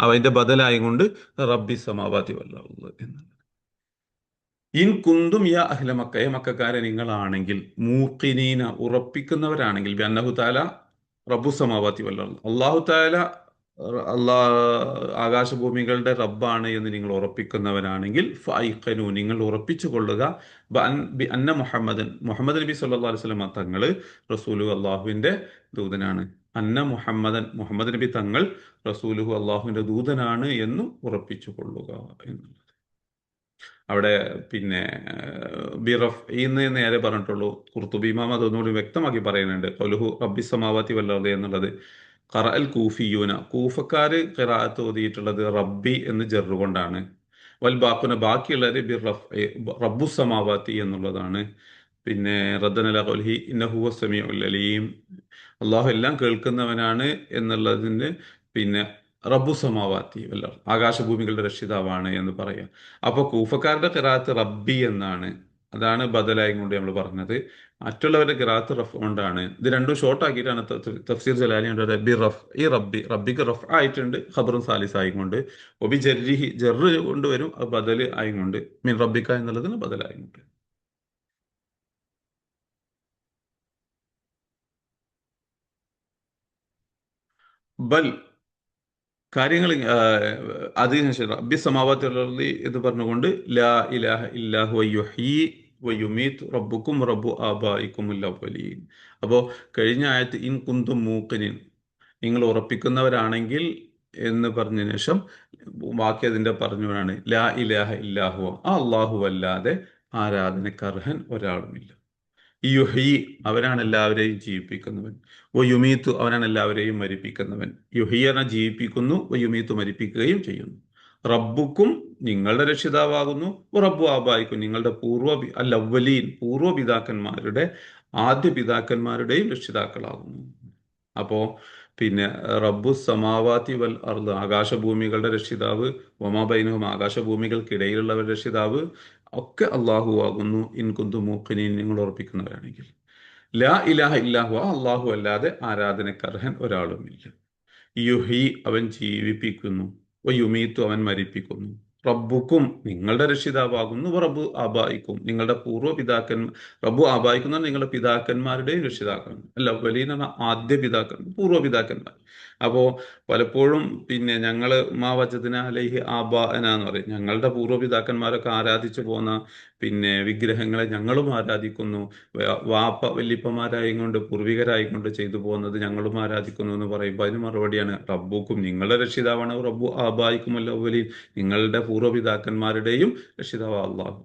അതിന്റെ ബദലായും കൊണ്ട് റബ്ബി സമാവാത്തി വല്ല എന്ന്. ഇൻ കുന്തും യാ അഹ്ല മക്ക, മക്കാരെ നിങ്ങളാണെങ്കിൽ, മൂക്കിനീന ഉറപ്പിക്കുന്നവരാണെങ്കിൽ, അന്നഹു താല റബ്ബു സമാവാത്തി വല്ല, അള്ളാഹു താല അള്ളാ ആകാശഭൂമികളുടെ റബ്ബാണ് എന്ന് നിങ്ങൾ ഉറപ്പിക്കുന്നവരാണെങ്കിൽ, ഫൈഖനു നിങ്ങൾ ഉറപ്പിച്ചു കൊള്ളുക, അന്ന മുഹമ്മദൻ മുഹമ്മദ് നബി സല്ലല്ലാഹു അലൈഹി വസല്ലം തങ്ങള് റസൂലു അള്ളാഹുവിന്റെ ദൂതനാണ്. അന്ന മുഹമ്മദൻ മുഹമ്മദ് നബി തങ്ങൾ റസൂലുഹു അള്ളാഹുവിന്റെ ദൂതനാണ് എന്നും ഉറപ്പിച്ചു കൊള്ളുക എന്ന്. അവിടെ പിന്നെ ബിറഫ് എന്ന് നേരെ പറഞ്ഞിട്ടുള്ളൂ. ഖുർത്തുബി ഇമാം അതൊന്നുകൂടി വ്യക്തമാക്കി പറയുന്നുണ്ട്. ഖൗലുഹു റബ്ബി സമാവാതി വല്ലർദി എന്നുള്ളത് ഖറഅൽ കൂഫിയൂന, കൂഫക്കാര് ഖിറാഅത്ത് ഓതിയിട്ടുള്ളത് റബ്ബി എന്ന് ജർറ് കൊണ്ടാണ്. വൽ ബാഖുന, ബാക്കിയുള്ളത് ബിർ റബ്ബു സമാവാത്തി എന്നുള്ളതാണ്. പിന്നെ റദ്ദന ഖൗലിഹി ഇന്നഹു ഹുവ സമീഉൽ അലീം, അള്ളാഹു എല്ലാം കേൾക്കുന്നവനാണ് എന്നുള്ളതിന് പിന്നെ റബ്ബു സമാവാത്തി വല്ല, ആകാശഭൂമികളുടെ രക്ഷിതാവാണ് എന്ന് പറയാം. അപ്പൊ കൂഫക്കാരുടെ ഖിറാഅത്ത് റബ്ബി എന്നാണ്. അതാണ് ബദലായി കൊണ്ട് നമ്മൾ പറഞ്ഞത്. മറ്റുള്ളവരുടെ ഖിറാഅത്ത് റഫ് കൊണ്ടാണ്. ഇത് രണ്ടും ഷോർട്ട് ആക്കിയിട്ടാണ് തഫ്സീർ ജലാലി റബ്ബി റഫ്, ഈ റബ്ബി റബ്ബിക്ക് റഫ് ആയിട്ടുണ്ട് ഖബറും സാലിസ് ആയിക്കൊണ്ട്. ഒബി ജർരിഹി ജർറ് കൊണ്ടുവരും, അത് ബദൽ ആയിക്കൊണ്ട് മിൻ റബ്ബിക്ക എന്നുള്ളതിന് ബദലായിക്കൊണ്ട്. ബൽ കാര്യങ്ങൾ അതിനുശേഷം റബ്ബി സമാവാത്തി വൽ അർളി എന്ന് പറഞ്ഞുകൊണ്ട് ലാ ഇലാഹ ഇല്ലാഹു വയുഹ്യി വയുമീത്ത് റബ്ബുക്കും റബ്ബു ആബായിക്കുമുൽ അവ്വലീൻ. അപ്പോൾ കഴിഞ്ഞ ആയത്ത് ഇൻ കുന്തും മൂഖിനിൻ, നിങ്ങൾ ഉറപ്പിക്കുന്നവരാണെങ്കിൽ എന്ന് പറഞ്ഞതിന് ശേഷം ബാക്കി അതിന്റെ പറഞ്ഞവരാണ് ലാ ഇലാഹ ഇല്ലാഹു, ആ അള്ളാഹു അല്ലാതെ ആരാധനക്കർഹൻ ഒരാളുമില്ല. യുഹി, അവനാണ് എല്ലാവരെയും ജീവിപ്പിക്കുന്നവൻ. വയുമീത്തു, അവനാണ് എല്ലാവരെയും മരിപ്പിക്കുന്നവൻ. യുഹിയന ജീവിപ്പിക്കുന്നു, വയുമീത്തു മരിപ്പിക്കുകയും ചെയ്യുന്നു. റബ്ബുക്കും, നിങ്ങളുടെ രക്ഷിതാവാകുന്നു. റബ്ബു ആബായിക്കും, നിങ്ങളുടെ അല്ലവ്വലീൻ പൂർവ്വപിതാക്കന്മാരുടെ ആദ്യ പിതാക്കന്മാരുടെയും രക്ഷിതാക്കളാകുന്നു. അപ്പോ പിന്നെ റബ്ബു സമാവാതി വൽ അർദ്, ആകാശഭൂമികളുടെ രക്ഷിതാവ്, വമാ ബൈനഹും ആകാശഭൂമികൾക്കിടയിലുള്ളവരുടെ രക്ഷിതാവ് ഒക്കെ അള്ളാഹു ആകുന്നു. ഇൻ കുന്തു മൂഖിനീൻ, നിങ്ങൾ ഉറപ്പിക്കുന്നവരാണെങ്കിൽ. ലാ ഇലാഹ ഇല്ലാഹു, അള്ളാഹു അല്ലാതെ ആരാധനക്കർഹൻ ഒരാളുമില്ല. യുഹി, അവൻ ജീവിപ്പിക്കുന്നു. യുമീത്തു, അവൻ മരിപ്പിക്കുന്നു. റബ്ബുക്കും, നിങ്ങളുടെ രക്ഷിതാവാകുന്നു. റബ്ബു ആബായിക്കും, നിങ്ങളുടെ റബ്ബു ആബായിക്കുന്ന നിങ്ങളുടെ പിതാക്കന്മാരുടെയും രക്ഷിതാക്കളാണ്. അല്ല, വലിയ ആദ്യ പൂർവ്വപിതാക്കന്മാർ. അപ്പോ പലപ്പോഴും പിന്നെ ഞങ്ങള് മാ വജദ്ന അലൈഹി ആബാഅന പറയും. ഞങ്ങളുടെ പൂർവ്വപിതാക്കന്മാരൊക്കെ ആരാധിച്ചു പോന്ന പിന്നെ വിഗ്രഹങ്ങളെ ഞങ്ങളും ആരാധിക്കുന്നു. വാപ്പ വല്യപ്പമാരായും കൊണ്ട് പൂർവികരായിക്കൊണ്ട് ചെയ്തു പോകുന്നത് ഞങ്ങളും ആരാധിക്കുന്നു എന്ന് പറയുമ്പോൾ അതിന് മറുപടിയാണ് റബ്ബുക്കും, നിങ്ങളുടെ രക്ഷിതാവാണ്. റബ്ബു ആബായിക്കുമല്ല അവലി, നിങ്ങളുടെ പൂർവ്വപിതാക്കന്മാരുടെയും രക്ഷിതാവ് അള്ളാഹു.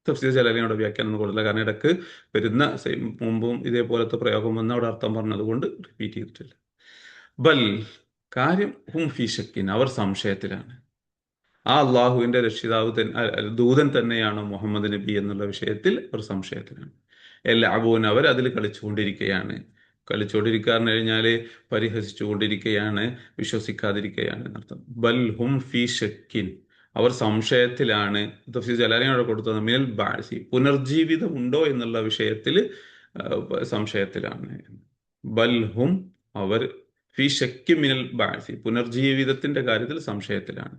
തഫ്സീർ ജലാലിനോട് വ്യാഖ്യാനം കൊടുത്തില്ല, കാരണം ഇടക്ക് വരുന്ന മുമ്പും ഇതേപോലത്തെ പ്രയോഗം വന്ന് അവിടെ അർത്ഥം പറഞ്ഞത് കൊണ്ട് റിപ്പീറ്റ് ചെയ്തിട്ടില്ല. ബൽ, കാര്യം ഹും ഫീ ശക്കിൻ, അവർ സംശയത്തിലാണ്. ആ അള്ളാഹുവിന്റെ രക്ഷിതാവ് ദൂതൻ തന്നെയാണ് മുഹമ്മദ് നബി എന്നുള്ള വിഷയത്തിൽ അവർ സംശയത്തിലാണ്. എല്ലാ അബൂൻ, അവർ അതിൽ കളിച്ചുകൊണ്ടിരിക്കുകയാണ്. കളിച്ചുകൊണ്ടിരിക്കാന്ന് കഴിഞ്ഞാല് പരിഹസിച്ചുകൊണ്ടിരിക്കുകയാണ്, വിശ്വസിക്കാതിരിക്കുകയാണ് എന്നർത്ഥം. ബൽ ഹും ഫീ ഷക്കിൻ, അവർ സംശയത്തിലാണ്. തഫ്സീർ ജലാലിനോട് കൊടുത്തത് മിനൽ ബാസി, പുനർജീവിതം ഉണ്ടോ എന്നുള്ള വിഷയത്തിൽ സംശയത്തിലാണ്. ബൽ ഹും, അവർ ഫി ഷക്കി മിനൽ ബാസി, പുനർജീവിതത്തിന്റെ കാര്യത്തിൽ സംശയത്തിലാണ്.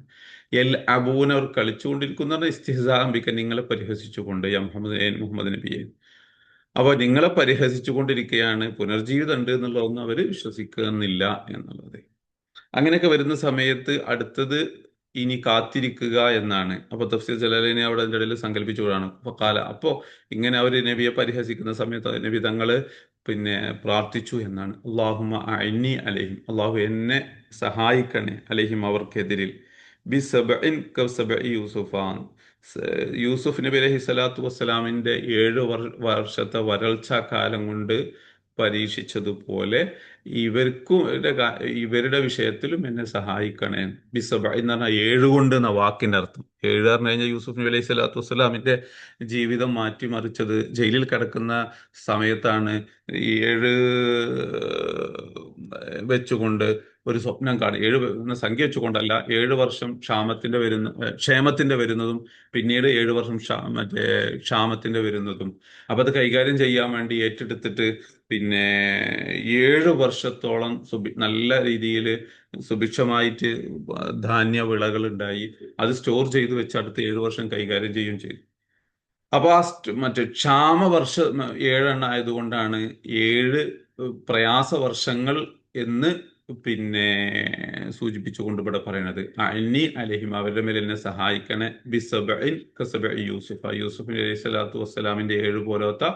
എൽ അബൂൻ, അവർ കളിച്ചുകൊണ്ടിരിക്കുന്ന ഇസ്തിഹ്സാഅംബിക, നിങ്ങളെ പരിഹസിച്ചുകൊണ്ട്, മുഹമ്മദ് നബിയെ. അപ്പൊ നിങ്ങളെ പരിഹസിച്ചുകൊണ്ടിരിക്കുകയാണ്, പുനർജീവിതം ഉണ്ട് എന്നുള്ളതൊന്നും അവർ വിശ്വസിക്കുന്നില്ല എന്നുള്ളത്. അങ്ങനെയൊക്കെ വരുന്ന സമയത്ത് അടുത്തത് ഇനി കാത്തിരിക്കുക എന്നാണ്. അപ്പൊ തഫ്സീർ ജലാലിനെ അവിടെ അതിൻ്റെ ഇടയിൽ സങ്കല്പിച്ചുകൊണ്ടാണ് കാല. അപ്പോ ഇങ്ങനെ അവർ നബിയെ പരിഹസിക്കുന്ന സമയത്ത് നബി തങ്ങള് പിന്നെ പ്രാർത്ഥിച്ചു എന്നാണ്. അള്ളാഹുമ്മ അഇന്നി അലൈഹിം, അള്ളാഹു എന്നെ സഹായിക്കണേ, അലൈഹിം അവർക്കെതിരിൽ, ബി സബഇൻ കസബഇ യൂസുഫാൻ, യൂസുഫ് നബി അലൈഹി സ്വലാത്തു വസ്സലാമിന്റെ 7 വർഷത്തെ വരൾച്ച കാലം കൊണ്ട് പരീക്ഷിച്ചതുപോലെ ഇവരുടെ വിഷയത്തിലും എന്നെ സഹായിക്കണേ. ബിസബ എന്ന് പറഞ്ഞാൽ 7 കൊണ്ട് എന്ന വാക്കിന്റെ അർത്ഥം. 7 പറഞ്ഞു കഴിഞ്ഞാൽ യൂസുഫ് നബി അലൈഹി സ്വലാത്തു വസ്സലാമിന്റെ ജീവിതം മാറ്റിമറിച്ചത് ജയിലിൽ കിടക്കുന്ന സമയത്താണ്. ഈ 7 വെച്ചുകൊണ്ട് ഒരു സ്വപ്നം കാണും. എന്ന സംഖ്യ വെച്ചുകൊണ്ടല്ല, 7 വർഷം ക്ഷേമത്തിന്റെ വരുന്നതും പിന്നീട് 7 വർഷം ക്ഷാമത്തിന്റെ വരുന്നതും. അപ്പൊ അത് കൈകാര്യം ചെയ്യാൻ വേണ്ടി ഏറ്റെടുത്തിട്ട് പിന്നെ 7 വർഷത്തോളം നല്ല രീതിയിൽ സുഭിക്ഷമായിട്ട് ധാന്യ വിളകൾ ഉണ്ടായി. അത് സ്റ്റോർ ചെയ്ത് വെച്ച് അടുത്ത 7 വർഷം കൈകാര്യം ചെയ്യുകയും ചെയ്തു. അപ്പൊ മറ്റേ ക്ഷാമവർഷം 7 ആയതുകൊണ്ടാണ് 7 പ്രയാസ വർഷങ്ങൾ എന്ന് പിന്നെ സൂചിപ്പിച്ചുകൊണ്ട് ഇവിടെ പറയണത്. അനി അലഹിം, അവരുടെ മേൽ എന്നെ സഹായിക്കണേ, ബിസബഇൻ കസബഇ യൂസുഫ്, യൂസുഫ് നബി അലൈഹി സ്വലാത്തു വസ്സലാമിന്റെ 7 പോലത്തെ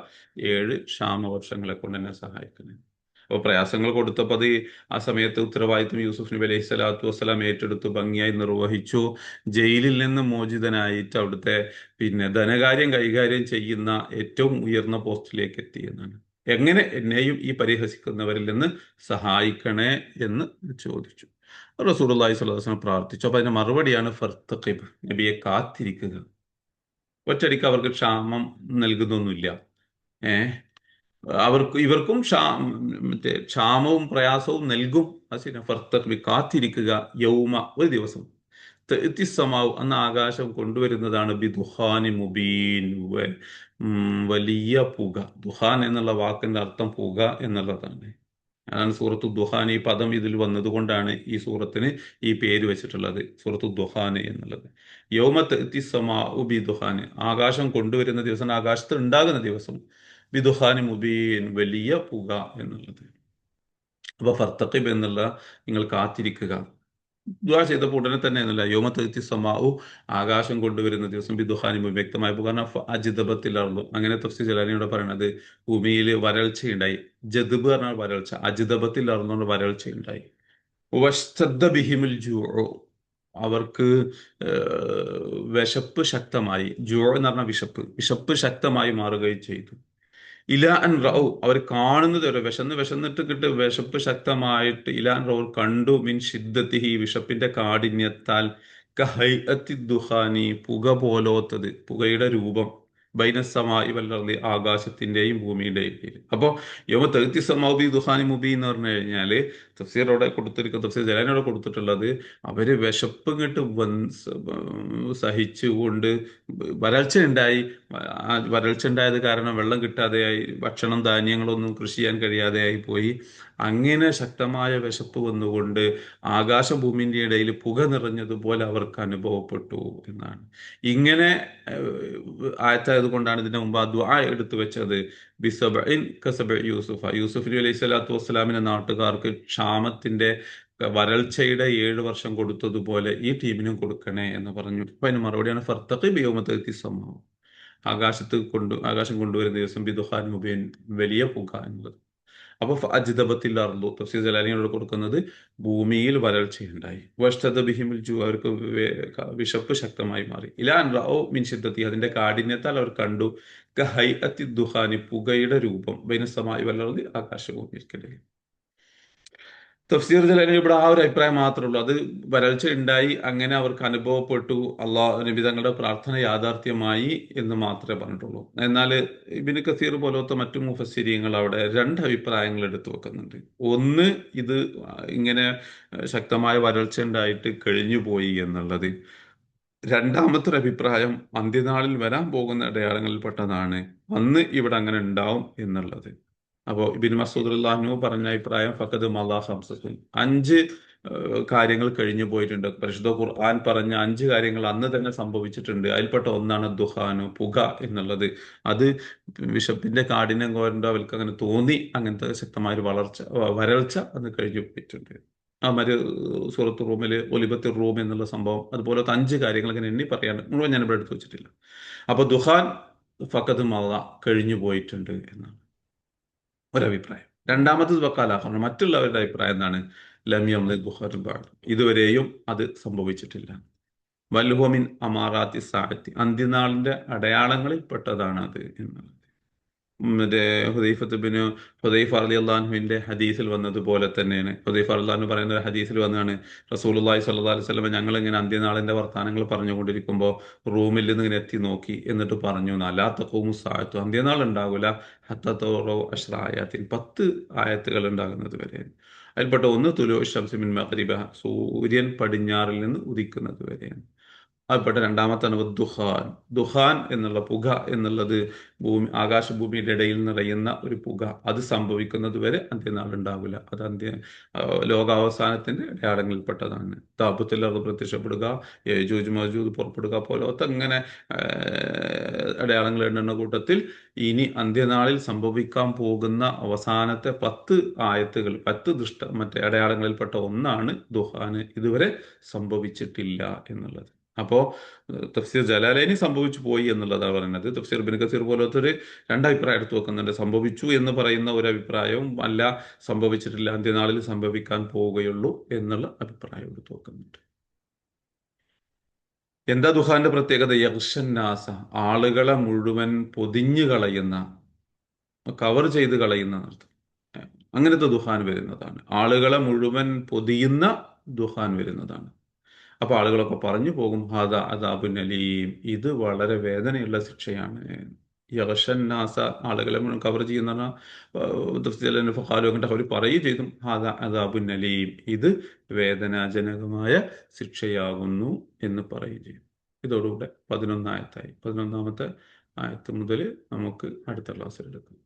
7 ക്ഷാമവർഷങ്ങളെ കൊണ്ട് എന്നെ സഹായിക്കണേ. അപ്പോൾ പ്രയാസങ്ങൾ കൊടുത്തപ്പോൾ അത് ആ സമയത്ത് ഉത്തരവാദിത്വം യൂസുഫ് നബി അലൈഹി സ്വലാത്തു വസ്സലാം ഏറ്റെടുത്തു, ഭംഗിയായി നിർവഹിച്ചു. ജയിലിൽ നിന്ന് മോചിതനായിട്ട് അവിടുത്തെ പിന്നെ ധനകാര്യം കൈകാര്യം ചെയ്യുന്ന ഏറ്റവും ഉയർന്ന പോസ്റ്റിലേക്ക് എത്തി എന്നാണ്. എങ്ങനെ എന്നെയും ഈ പരിഹസിക്കുന്നവരിൽ നിന്ന് സഹായിക്കണേ എന്ന് ചോദിച്ചു. റസൂലുള്ളാഹി സ്വല്ലല്ലാഹു അലൈഹി വസല്ലം പ്രാർത്ഥിച്ചു. അപ്പൊ അതിന്റെ മറുപടിയാണ് ഫർത്തഖിബ്, നബിയെ കാത്തിരിക്കുക. ഒറ്റയടിക്ക് അവർക്ക് ക്ഷാമം നൽകുന്നൊന്നുമില്ല. ഇവർക്കും മറ്റേ ക്ഷാമവും പ്രയാസവും നൽകും. ഫർത്തഖിബ്, കാത്തിരിക്കുക. യൗമ, ഒരു ദിവസം, സമാവ്, അന്ന് ആകാശം കൊണ്ടുവരുന്നതാണ് ബിദുഹാനി മുബീൻ, വലിയ പുക. ദുഹാൻ എന്നുള്ള വാക്കിന്റെ അർത്ഥം പുക എന്നുള്ളതാണ്. അതാണ് സൂറത്തു ദുഹാൻ. ഈ പദം ഇതിൽ വന്നതുകൊണ്ടാണ് ഈ സൂറത്തിന് ഈ പേര് വെച്ചിട്ടുള്ളത്, സൂറത്തു ദുഹാൻ എന്നുള്ളത്. യൗമ സമാഉ ബിദുഹാൻ, ആകാശം കൊണ്ടുവരുന്ന ദിവസം, ആകാശത്ത് ഉണ്ടാകുന്ന ദിവസം. ബിദുഹാനി മുബീൻ, വലിയ പുക എന്നുള്ളത്. അപ്പൊ ഫർത്തഖിബ് എന്നുള്ള, നിങ്ങൾ കാത്തിരിക്കുക. ദുആ ചെയ്തപ്പോൾ ഉടനെ തന്നെ എന്നല്ല, യോമത്തി സമാഉ, ആകാശം കൊണ്ടുവരുന്ന ദിവസം, ബിദുഹാനി മുബീൻ, വ്യക്തമായ പുക. അജിതബത്തിലർന്നു, അങ്ങനെ തഫ്സീർ ജലാനിയോട് പറയണത് ഭൂമിയിൽ വരൾച്ചയുണ്ടായി. ജദ്ബ് പറഞ്ഞാൽ വരൾച്ച, അജിതബത്തിലർന്നുകൊണ്ട് വരൾച്ചയുണ്ടായി. വഷ്തദ്ദ ബിഹിമുൽ ജൂഉ, അവർക്ക് വിശപ്പ് ശക്തമായി. ജൂഉ എന്ന് പറഞ്ഞാൽ വിശപ്പ് ശക്തമായി മാറുകയും ചെയ്തു. ഇലാ അൻ റഔ, അവർ കാണുന്നത് വരെ, വിശന്നിട്ട് വിശപ്പ് ശക്തമായിട്ട്, ഇലാ അൻ റൗ, കണ്ടു, മിൻ ഷിദ്ദത്തിഹി, വിശപ്പിന്റെ കാഠിന്യത്താൽ, കഹൈഅത്തി ദുഹാനി, പുക പോലോത്തത്, പുകയുടെ രൂപം, ബൈനസമായി വല്ലർദി, ആകാശത്തിന്റെയും ഭൂമിയുടെയും ഇടയിൽ. അപ്പോ യൗമ തഅതി സമാഉ ബി ദുഹാനി മുബീൻ എന്ന് പറഞ്ഞു കഴിഞ്ഞാല് തഫ്സീറോടെ കൊടുത്തിരിക്കുന്ന, തഫ്സീർ ജലാനിയോടെ കൊടുത്തിട്ടുള്ളത്, അവര് വിശപ്പ് ഇങ്ങോട്ട് സഹിച്ചുകൊണ്ട് വരൾച്ച ഉണ്ടായി. വരൾച്ച ഉണ്ടായത് കാരണം വെള്ളം കിട്ടാതെയായി, ഭക്ഷണം ധാന്യങ്ങളൊന്നും കൃഷി ചെയ്യാൻ കഴിയാതെയായി പോയി. അങ്ങനെ ശക്തമായ വിശപ്പ് വന്നുകൊണ്ട് ആകാശഭൂമിന്റെ ഇടയിൽ പുക നിറഞ്ഞതുപോലെ അവർക്ക് അനുഭവപ്പെട്ടു എന്നാണ്. ഇങ്ങനെ ആയത്തായത് കൊണ്ടാണ് ഇതിന്റെ മുമ്പ് ആ ദുആ എടുത്തു വെച്ചത്. ബിസബഇൻ കസബഇ യൂസുഫ, യൂസുഫ് നബി അലൈഹി സ്വലാത്തു വസ്സലാമിന്റെ നാട്ടുകാർക്ക് ക്ഷാമത്തിന്റെ വരൾച്ചയുടെ 7 വർഷം കൊടുത്തതുപോലെ ഈ ടീമിനും കൊടുക്കണേ എന്ന് പറഞ്ഞു. അപ്പൊ അതിന് മറുപടിയാണ് ഫർത്തഖിബ് യൗമ തഅതി സമാഉ, ആകാശം കൊണ്ടുവരുന്ന ദിവസം, ബിദുഹാൻ മുബീൻ, വലിയ പുക എന്നുള്ളത്. അപ്പൊ അജിതബത്തിൽ അർളു, തഫ്സീർ ജലാലിയോട് കൊടുക്കുന്നത് ഭൂമിയിൽ വരൾച്ചയുണ്ടായി. വഷ്തദ ബിഹിമുൽ ജൂ, അവർക്ക് വിശപ്പ് ശക്തമായി മാറി. ഇലാ അൻ റഔ മിൻ ഷിദ്ദത്തി, അതിന്റെ കാഠിന്യത്താൽ അവർ കണ്ടു, കഹൈഅത്തി ദുഹാനി, പുകയുടെ രൂപം, ബൈനസമായി വല്ലർദി, ആകാശഭൂമിയിൽക്കിടയിൽ. തഫ്സീർ ജലാലി ഇവിടെ ആ ഒരു അഭിപ്രായം മാത്രമേ ഉള്ളൂ. അത് വരൾച്ച ഉണ്ടായി, അങ്ങനെ അവർക്ക് അനുഭവപ്പെട്ടു, നബി തങ്ങളുടെ പ്രാർത്ഥന യാഥാർത്ഥ്യമായി എന്ന് മാത്രമേ പറഞ്ഞിട്ടുള്ളൂ. എന്നാൽ ഇബ്നു കസീർ പോലത്തെ മറ്റു മുഫസ്സിരീങ്ങൾ അവിടെ 2 അഭിപ്രായങ്ങൾ എടുത്തു വെക്കുന്നുണ്ട്. ഒന്ന്, ഇത് ഇങ്ങനെ ശക്തമായ വരൾച്ച ഉണ്ടായിട്ട് കഴിഞ്ഞു പോയി എന്നുള്ളത്. രണ്ടാമത്തെ ഒരു അഭിപ്രായം, അന്ത്യനാളിൽ വരാൻ പോകുന്ന അടയാളങ്ങളിൽപ്പെട്ടതാണ്, അന്ന് ഇവിടെ അങ്ങനെ ഉണ്ടാവും എന്നുള്ളത്. അപ്പോൾ ഇബ്നു മസ്ഊദ് റളിയല്ലാഹു അൻഹു പറഞ്ഞ അഭിപ്രായം, ഫഖദ് മളാ ഖംസത്തുൻ, 5 കാര്യങ്ങൾ കഴിഞ്ഞു പോയിട്ടുണ്ട്. പരിശുദ്ധ ഖുർആൻ പറഞ്ഞ 5 കാര്യങ്ങൾ അന്ന് തന്നെ സംഭവിച്ചിട്ടുണ്ട്. അതിൽപ്പെട്ട ഒന്നാണ് ദുഹാനു, പുക എന്നുള്ളത്. അത് വിശപ്പിന്റെ കാഠിന്യം കൊണ്ട് അവർക്ക് അങ്ങനെ തോന്നി, അങ്ങനത്തെ ശക്തമായ ഒരു വരൾച്ച അന്ന് കഴിഞ്ഞു പോയിട്ടുണ്ട്. സൂറത്ത് റൂമിൽ ഒലിബത്തിൽ റൂം എന്നുള്ള സംഭവം, അതുപോലത്തെ 5 കാര്യങ്ങൾ ഇങ്ങനെ എണ്ണി പറയാണ്ട് മുഴുവൻ ഞാൻ ഇവിടെ എടുത്തു വെച്ചിട്ടില്ല. അപ്പൊ ദുഹാൻ ഫഖദ് മള, കഴിഞ്ഞു പോയിട്ടുണ്ട് എന്നാണ് ഒരഭിപ്രായം. രണ്ടാമത്തത് വക്കാലാഹർ, മറ്റുള്ളവരുടെ അഭിപ്രായം എന്താണ്, ലമ്യം ദുഹാൻ, ഇതുവരെയും അത് സംഭവിച്ചിട്ടില്ല. വൽഹുമിൻ അമാറാത്തി സാഅത്തി, അന്ത്യനാളിന്റെ അടയാളങ്ങളിൽ പെട്ടതാണ് അത് എന്നുള്ളത്. മറ്റേ ഹുദൈഫ റളിയല്ലാഹു അൻഹുവിന്റെ ഹദീസിൽ വന്നതുപോലെ തന്നെയാണ്. ഹുദൈഫ റളിയല്ലാഹു അൻഹു പറയുന്ന ഒരു ഹദീസിൽ വന്നതാണ്, റസൂലുള്ളാഹി സ്വല്ലല്ലാഹു അലൈഹി വസല്ലം ഞങ്ങൾ ഇങ്ങനെ അന്ത്യനാളിന്റെ വർത്തമാനങ്ങൾ പറഞ്ഞുകൊണ്ടിരിക്കുമ്പോൾ റൂമിൽ നിന്ന് ഇങ്ങനെ എത്തി നോക്കി, എന്നിട്ട് പറഞ്ഞു, ലാ തഖൂമു സാഅത്തു, അന്ത്യനാൾ ഉണ്ടാകൂല, ഹത്താ തറൗ അശ്റ ആയാത്തിൻ, 10 ആയത്തുകൾ ഉണ്ടാകുന്നത് വരെ. അതിൽപ്പെട്ട ഒന്ന് തുലൂ ശംസി മിൻ മഗ്രിബിഹ, സൂര്യൻ പടിഞ്ഞാറിൽ നിന്ന് ഉദിക്കുന്നത് വരെയാണ്. അതിൽപ്പെട്ട രണ്ടാമത്താണ് ദുഹാൻ. ദുഹാൻ എന്നുള്ള പുക എന്നുള്ളത് ആകാശഭൂമിയുടെ ഇടയിൽ നിറയുന്ന ഒരു പുക, അത് സംഭവിക്കുന്നത് വരെ അന്ത്യനാൾ ഉണ്ടാവില്ല. അത് ലോകാവസാനത്തിന്റെ അടയാളങ്ങളിൽപ്പെട്ടതാണ്. താപത്തിൽ അത് പ്രത്യക്ഷപ്പെടുക, യജൂജ് മജൂജ് പുറപ്പെടുക പോലത്തെ അങ്ങനെ അടയാളങ്ങൾ എണ്ണുന്ന കൂട്ടത്തിൽ ഇനി അന്ത്യനാളിൽ സംഭവിക്കാൻ പോകുന്ന അവസാനത്തെ 10 ആയത്തുകൾ, 10 മറ്റേ അടയാളങ്ങളിൽപ്പെട്ട ഒന്നാണ് ദുഹാന്. ഇതുവരെ സംഭവിച്ചിട്ടില്ല എന്നുള്ളത്. അപ്പോ തഫ്സീർ ജലാലൈനി സംഭവിച്ചു പോയി എന്നുള്ളതാണ് പറയുന്നത്. തഫ്സീർ ഇബ്നു കസീർ പോലത്തെ ഒരു രണ്ടഭിപ്രായം എടുത്തു വെക്കുന്നുണ്ട്. സംഭവിച്ചു എന്ന് പറയുന്ന ഒരു അഭിപ്രായവും അല്ല, സംഭവിച്ചിട്ടില്ല, അന്ത്യനാളിൽ സംഭവിക്കാൻ പോവുകയുള്ളൂ എന്നുള്ള അഭിപ്രായം എടുത്തു വെക്കുന്നുണ്ട്. എന്താ ദുഹാന്റെ പ്രത്യേകത? യഗ്ഷന്നാസ, ആളുകളെ മുഴുവൻ പൊതിഞ്ഞു കളയുന്ന, കവർ ചെയ്ത് കളയുന്ന അർത്ഥം. അങ്ങനത്തെ ദുഹാൻ വരുന്നതാണ്. ആളുകളെ മുഴുവൻ പൊതിയുന്ന ദുഹാൻ വരുന്നതാണ്. അപ്പൊ ആളുകളൊക്കെ പറഞ്ഞു പോകും, ഹാദാ അദാബുൻ അലീം, ഇത് വളരെ വേദനയുള്ള ശിക്ഷയാണ്. യഗ്ഷന്നാസ, ആളുകളെ മുഴുവൻ കവർ ചെയ്യുന്ന അവർ പറയുകയും ചെയ്തു, ഹാദാ അദാബുൻ അലീം, ഇത് വേദനാജനകമായ ശിക്ഷയാകുന്നു എന്ന് പറയുകയും ചെയ്തു. ഇതോടുകൂടെ 11 ആയത്തായി. 11-ാമത്തെ ആയത്ത് മുതൽ നമുക്ക് അടുത്ത ക്ലാസ്സിൽ എടുക്കാം.